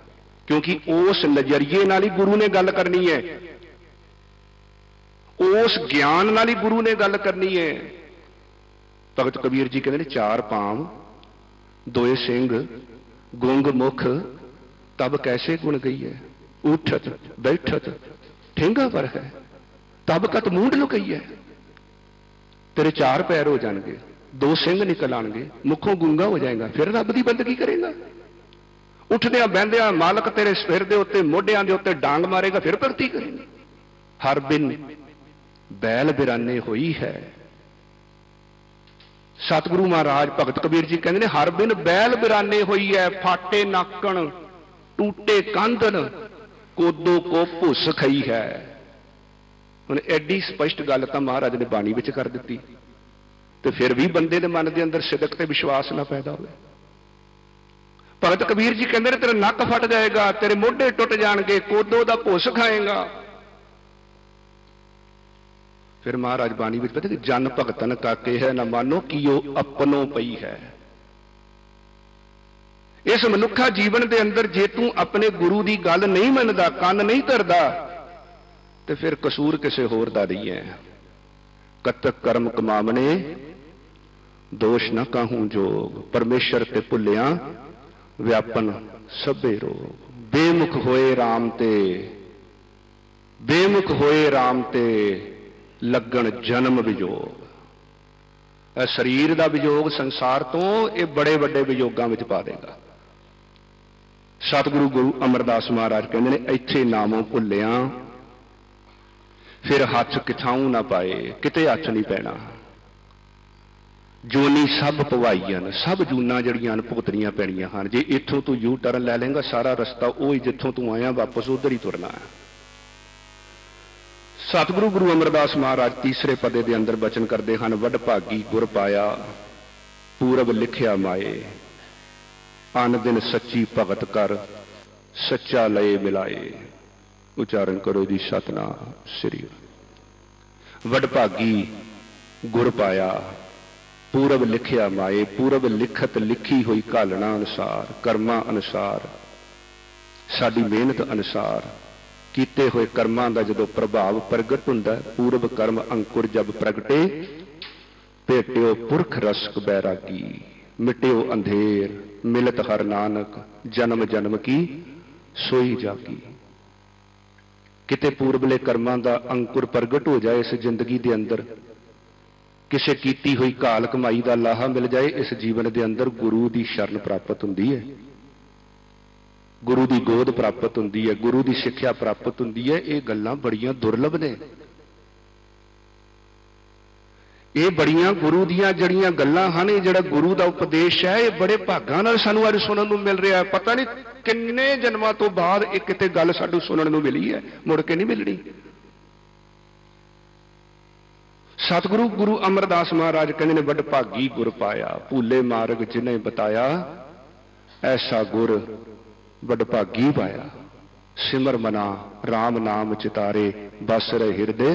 क्योंकि उस नजरिए नाल ही गुरु ने गल करनी है, उस ज्ञान नाल ही गुरु ने गल करनी है। भगत कबीर जी कहते हैं चार पांव दोए सिंह गुंग मुख तब कैसे गुण गई है, उठत बैठत ठेंगा पर है तब कत मूंड लुकई है। तेरे चार पैर हो जाएंगे, दो सिंह निकल आएंगे, मुखों गूंगा हो जाएगा, फिर रब की बंदगी करेगा। उठद्या बहद्या मालक तेरे सिर के उत्ते मोढियां के उत्ते डांग मारेगा, फिर भगती करेगा। हर बिन बैल बिराने हुई है। सतगुरु महाराज भगत कबीर जी कहते हैं हर बिन बैल बिराने हुई है, फाटे नाकण टूटे कांधन कोदो को भुस खई है। हुण एडी स्पष्ट गल तां महाराज ने बाणी विच कर दित्ती, ते फिर भी बंदे दे मन के अंदर सिदक ते विश्वास ना पैदा होवे। भगत कबीर जी कहते तेरा नक फट जाएगा, तेरे मोढे टुट जाएंगे, कोदो दा भुस खाएगा। फिर महाराज बाणी विच पता कि जन भगतन काके है ना मानो कि वो अपनों पई है। इस मनुखा जीवन के अंदर जे तू अपने गुरु की गल नहीं मनदा, कन नहीं धरदा, तो फिर कसूर किसी होर दा नहीं है। कतक कर्म कमावने दोष न कहूं जोग, परमेश्वर ते भुलिया व्यापन सभे रोग। बेमुख होए राम ते, बेमुख होए राम ते लगन जन्म विजोग। शरीर का विजोग संसार तो ये बड़े बड़े विजोगां विच पा देगा। सतगुरु गुरु अमरदास महाराज कहते हैं इत्थे नामों भुलिया फिर हथ किथाऊं ना पाए, किते हथ नहीं पैना। जोनी सब पवाईयन, सब जूना जड़ियां भुगतनियां पैणियां हैं। जे इत्थों तू यू टर्न लै लेंगा सारा रस्ता वो ही जिथों तू आया वापस उधर ही तुरना है। सतगुरु गुरु अमरदास महाराज तीसरे पदे के अंदर बचन करते हैं वड भागी गुर पाया पूरब लिखिया माए, अन दिन सच्ची भगत कर सच्चा लए मिलाए। उच्चारण करो जी सतनाम श्री। वड भागी गुर पाया पूरब लिखिया माए, पूरब लिखत लिखी हुई घालना अनुसार, कर्मा अनुसार, साडी मेहनत अनुसार कीते हुए कर्मां दा जदों प्रभाव प्रगट हुंदा, पूरब कर्म अंकुर जब प्रगटे, भेटियो पुरख रसक बैरागी, मिटियो अंधेर मिलत हर नानक, जन्म जन्म की सोई जागी। किते पूरबले कर्मां दा अंकुर प्रगट हो जाए इस जिंदगी दे अंदर, किसे कीती हुई घाल कमाई का लाहा मिल जाए, इस जीवन के अंदर गुरु की शरण प्राप्त होंदी है, गुरु की गोद प्राप्त होंदी है, गुरु की सिक्ख्या प्राप्त होंदी है। ये गल्लां बड़ियां दुर्लभ ने। ये बड़ियां गुरु दियां जड़ियां गल्लां हैं, जिहड़ा गुरु का उपदेश है ये बड़े भागां नाल सानूं अज सुनन नूं मिल रहा है। पता नहीं किन्ने जन्मां तो बाद एक किते गल सानूं सुनन नूं मिली है, मुड़ के नहीं मिलनी। सतगुरु गुरु अमरदास महाराज कहते ने वड भागी गुर पाया, भूले मार्ग जिन्हें बताया, ऐसा गुर वड भागी पाया। सिमर मना राम नाम चितारे, बस रहे हिरदे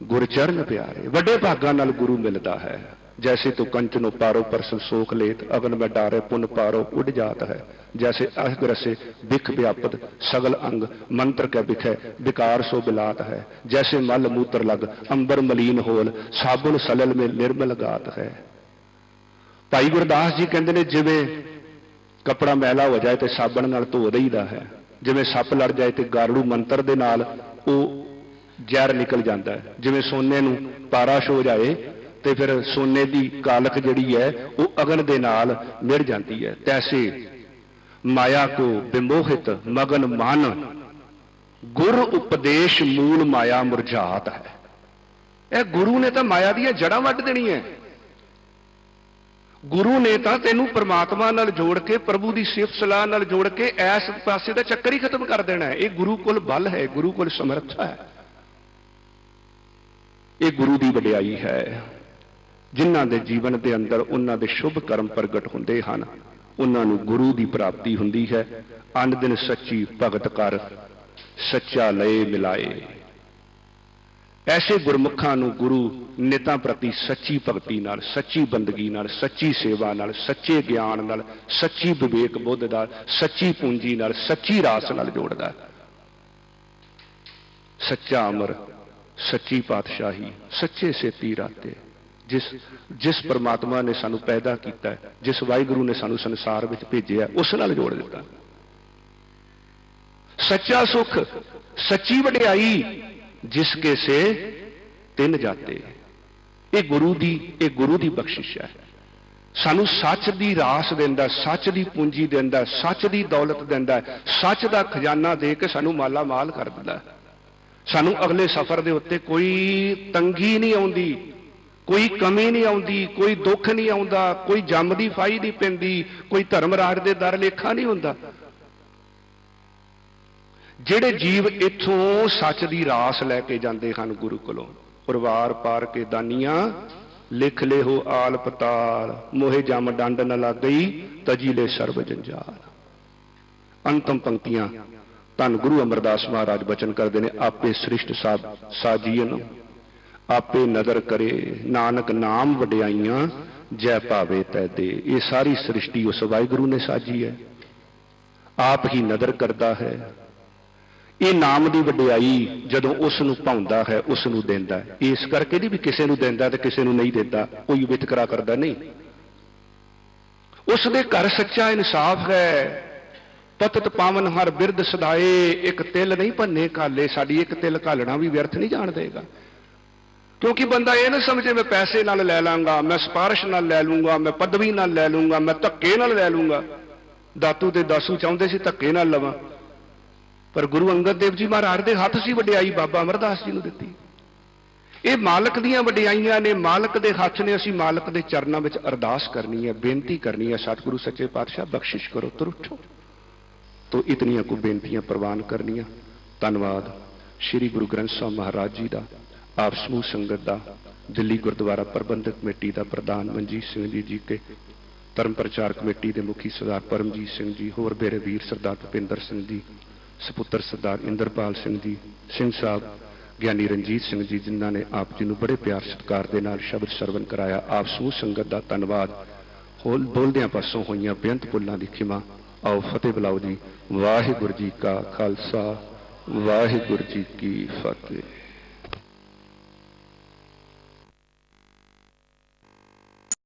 गुर चरण प्यारे। वड्डे भागां नाल गुरु मिलता है। जैसे तो कंचनो पारो परसल सोख लेत, अगन में डारे पुन पारो उड़ जात है। जैसे अहग्र से बिख व्यापत सगल अंग, मंत्र के बिखे विकार सो बिलात है। जैसे मल मूत्र लग अंबर मलीन होल, साबुन सलल में निर्मल गात है। भाई गुरदास जी कहते ने जिवें कपड़ा मैला हो जाए तो साबण नाल धो दईदा है, जिवें सप लड़ जाए तो गारड़ू मंत्र दे नाल वो जहर निकल जाता है। जिवें सोने नूं पाराश हो जाए तो फिर सोने की कालख जिहड़ी है वो अगन दे नाल मिट जाती है। तैसे माया को विमोहित मगन मन, गुर उपदेश मूल माया मुरझात है। यह गुरु ने तो माया दी जड़ा वड्ड देनी है। गुरु ने तो तेनू परमात्मा नाल जोड़ के, प्रभु की सिफत सलाह नाल जोड़ के इस पासे का चक्कर ही खत्म कर देना है। ये गुरु कोल बल है, गुरु कोल समर्था है, ये गुरु की वडियाई है। जिन्हां दे जीवन के अंदर उन्हां दे शुभ कर्म प्रगट हुंदे हन, उन्हां नूं गुरु की प्राप्ति हुंदी है। अन दिन सच्ची भगत कर सच्चा लए मिलाए। ਐਸੇ ਗੁਰਮੁਖਾਂ ਨੂੰ ਗੁਰੂ ਨਿਤਾਂ ਪ੍ਰਤੀ ਸੱਚੀ ਭਗਤੀ ਨਾਲ, ਸੱਚੀ ਬੰਦਗੀ ਨਾਲ, ਸੱਚੀ ਸੇਵਾ ਨਾਲ, ਸੱਚੇ ਗਿਆਨ ਨਾਲ, ਸੱਚੀ ਵਿਵੇਕ ਬੁੱਧ ਨਾਲ, ਸੱਚੀ ਪੂੰਜੀ ਨਾਲ, ਸੱਚੀ ਰਾਸ ਨਾਲ ਜੋੜਦਾ ਹੈ। ਸੱਚਾ ਅਮਰ, ਸੱਚੀ ਪਾਤਸ਼ਾਹੀ, ਸੱਚੇ ਸੇਤੀ ਰਾਤੇ, ਜਿਸ ਪਰਮਾਤਮਾ ਨੇ ਸਾਨੂੰ ਪੈਦਾ ਕੀਤਾ ਹੈ, ਜਿਸ ਵਾਹਿਗੁਰੂ ਨੇ ਸਾਨੂੰ ਸੰਸਾਰ ਵਿੱਚ ਭੇਜਿਆ, ਉਸ ਨਾਲ ਜੋੜ ਦਿੱਤਾ। ਸੱਚਾ ਸੁਖ, ਸੱਚੀ ਵਡਿਆਈ, ਜਿਸ ਕੇ ਸੇ ਤਿੰਨ ਜਾਤੇ। ਇਹ ਗੁਰੂ ਦੀ ਬਖਸ਼ਿਸ਼ ਹੈ। ਸਾਨੂੰ ਸੱਚ ਦੀ ਰਾਸ ਦਿੰਦਾ, ਸੱਚ ਦੀ ਪੂੰਜੀ ਦਿੰਦਾ, ਸੱਚ ਦੀ ਦੌਲਤ ਦਿੰਦਾ, ਸੱਚ ਦਾ ਖਜ਼ਾਨਾ ਦੇ ਕੇ ਸਾਨੂੰ ਮਾਲਾ ਮਾਲ ਕਰ ਦਿੰਦਾ। ਸਾਨੂੰ ਅਗਲੇ ਸਫ਼ਰ ਦੇ ਉੱਤੇ ਕੋਈ ਤੰਗੀ ਨਹੀਂ ਆਉਂਦੀ, ਕੋਈ ਕਮੀ ਨਹੀਂ ਆਉਂਦੀ, ਕੋਈ ਦੁੱਖ ਨਹੀਂ ਆਉਂਦਾ, ਕੋਈ ਜੰਮ ਦੀ ਫਾਈ ਨਹੀਂ ਪੈਂਦੀ, ਕੋਈ ਧਰਮ ਰਾਜ ਦੇ ਦਰ ਲੇਖਾ ਨਹੀਂ ਹੁੰਦਾ। ਜਿਹੜੇ ਜੀਵ ਇੱਥੋਂ ਸੱਚ ਦੀ ਰਾਸ ਲੈ ਕੇ ਜਾਂਦੇ ਹਨ ਗੁਰੂ ਕੋਲੋਂ, ਪਰਿਵਾਰ ਪਾਰ ਕੇ ਦਾਨੀਆਂ ਲਿਖ ਲੈ ਹੋ ਆਲ ਪਤਾਲ, ਮੋਹੇ ਜਮ ਡੰਡ ਨ ਲੱਗ ਗਈ ਤਜੀ ਲੈ ਸਰਬ ਜੰਜਾਲ। ਅੰਤਮ ਪੰਕਤੀਆਂ ਧੰਨ ਗੁਰੂ ਅਮਰਦਾਸ ਮਹਾਰਾਜ ਬਚਨ ਕਰਦੇ ਨੇ, ਆਪੇ ਸ੍ਰਿਸ਼ਟ ਸਾਜੀਨ ਆਪੇ ਨਦਰ ਕਰੇ, ਨਾਨਕ ਨਾਮ ਵਡਿਆਈਆਂ ਜੈ ਭਾਵੇ ਤੈ ਦੇ। ਇਹ ਸਾਰੀ ਸ੍ਰਿਸ਼ਟੀ ਉਸ ਵਾਹਿਗੁਰੂ ਨੇ ਸਾਜੀ ਹੈ, ਆਪ ਹੀ ਨਦਰ ਕਰਦਾ ਹੈ। ਇਹ ਨਾਮ ਦੀ ਵਡਿਆਈ ਜਦੋਂ ਉਸ ਨੂੰ ਭਾਉਂਦਾ ਹੈ, ਉਸ ਨੂੰ ਦਿੰਦਾ ਹੈ। ਇਸ ਕਰਕੇ ਨਹੀਂ ਵੀ ਕਿਸੇ ਨੂੰ ਦਿੰਦਾ ਤੇ ਕਿਸੇ ਨੂੰ ਨਹੀਂ ਦਿੰਦਾ, ਕੋਈ ਵਿਤਕਰਾ ਕਰਦਾ ਨਹੀਂ। ਉਸ ਦੇ ਘਰ ਸੱਚਾ ਇਨਸਾਫ ਹੈ। ਪਤਤ ਪਾਵਨ ਹਰ ਬਿਰਦ ਸਦਾਏ, ਇੱਕ ਤਿਲ ਨਹੀਂ ਭੰਨੇ ਕਾਲੇ। ਸਾਡੀ ਇੱਕ ਤਿਲ ਘਾਲਣਾ ਵੀ ਵਿਅਰਥ ਨਹੀਂ ਜਾਣ ਦੇਗਾ। ਕਿਉਂਕਿ ਬੰਦਾ ਇਹ ਨਾ ਸਮਝੇ ਮੈਂ ਪੈਸੇ ਨਾਲ ਲੈ ਲਾਂਗਾ, ਮੈਂ ਸਿਫਾਰਿਸ਼ ਨਾਲ ਲੈ ਲੂੰਗਾ, ਮੈਂ ਪਦਵੀ ਨਾਲ ਲੈ ਲੂੰਗਾ, ਮੈਂ ਧੱਕੇ ਨਾਲ ਲੈ ਲੂੰਗਾ। ਦਾਤੂ ਤੇ ਦਾਸੂ ਚਾਹੁੰਦੇ ਸੀ ਧੱਕੇ ਨਾਲ ਲਵਾਂ, ਪਰ ਗੁਰੂ ਅੰਗਦ ਦੇਵ ਜੀ ਮਹਾਰਾਜ ਦੇ ਹੱਥ ਸੀ ਵਡਿਆਈ ਬਾਬਾ ਅਮਰਦਾਸ ਜੀ ਨੂੰ ਦਿੱਤੀ। ਇਹ ਮਾਲਕ ਦੀਆਂ ਵਡਿਆਈਆਂ ਨੇ, ਮਾਲਕ ਦੇ ਹੱਥ ਨੇ। ਅਸੀਂ ਮਾਲਕ ਦੇ ਚਰਨਾਂ ਵਿੱਚ ਅਰਦਾਸ ਕਰਨੀ ਹੈ, ਬੇਨਤੀ ਕਰਨੀ ਹੈ, ਸਤਿਗੁਰੂ ਸੱਚੇ ਪਾਤਸ਼ਾਹ ਬਖਸ਼ਿਸ਼ ਕਰੋ, ਤੁਰਠੋ ਤੋ ਇਤਨੀਆਂ ਕੋ ਬੇਨਤੀਆਂ ਪ੍ਰਵਾਨ ਕਰਨੀਆਂ। ਧੰਨਵਾਦ ਸ੍ਰੀ ਗੁਰੂ ਗ੍ਰੰਥ ਸਾਹਿਬ ਮਹਾਰਾਜ ਜੀ ਦਾ, ਆਪ ਸਮੂਹ ਸੰਗਤ ਦਾ, ਦਿੱਲੀ ਗੁਰਦੁਆਰਾ ਪ੍ਰਬੰਧਕ ਕਮੇਟੀ ਦਾ ਪ੍ਰਧਾਨ ਮਨਜੀਤ ਸਿੰਘ ਜੀ ਕੇ, ਧਰਮ ਪ੍ਰਚਾਰ ਕਮੇਟੀ ਦੇ ਮੁਖੀ ਸਰਦਾਰ ਪਰਮਜੀਤ ਸਿੰਘ ਜੀ, ਹੋਰ ਮੇਰੇ ਵੀਰ ਸਰਦਾਰ ਭੁਪਿੰਦਰ ਸਿੰਘ ਜੀ, ਸਪੁੱਤਰ ਸਰਦਾਰ ਇੰਦਰਪਾਲ ਸਿੰਘ ਜੀ, ਸਿੰਘ ਸਾਹਿਬ, ਗਿਆਨੀ ਰਣਜੀਤ ਸਿੰਘ ਜੀ, ਜਿਨ੍ਹਾਂ ਨੇ ਆਪ ਜੀ ਨੂੰ ਬੜੇ ਪਿਆਰ ਸਤਿਕਾਰ ਦੇ ਨਾਲ ਸ਼ਬਦ ਸਰਵਨ ਕਰਾਇਆ। ਆਪ ਸਮੂਹ ਸੰਗਤ ਦਾ ਧੰਨਵਾਦ। ਬੋਲਦਿਆਂ ਪਾਸੋਂ ਹੋਈਆਂ ਬੇਅੰਤ ਭੁੱਲਾਂ ਦੀ ਖਿਮਾ। ਆਓ ਫਤਿਹ ਬੁਲਾਓ ਜੀ। ਵਾਹਿਗੁਰੂ ਜੀ ਕਾ ਖਾਲਸਾ, ਵਾਹਿਗੁਰੂ ਜੀ ਕੀ ਫਤਿਹ।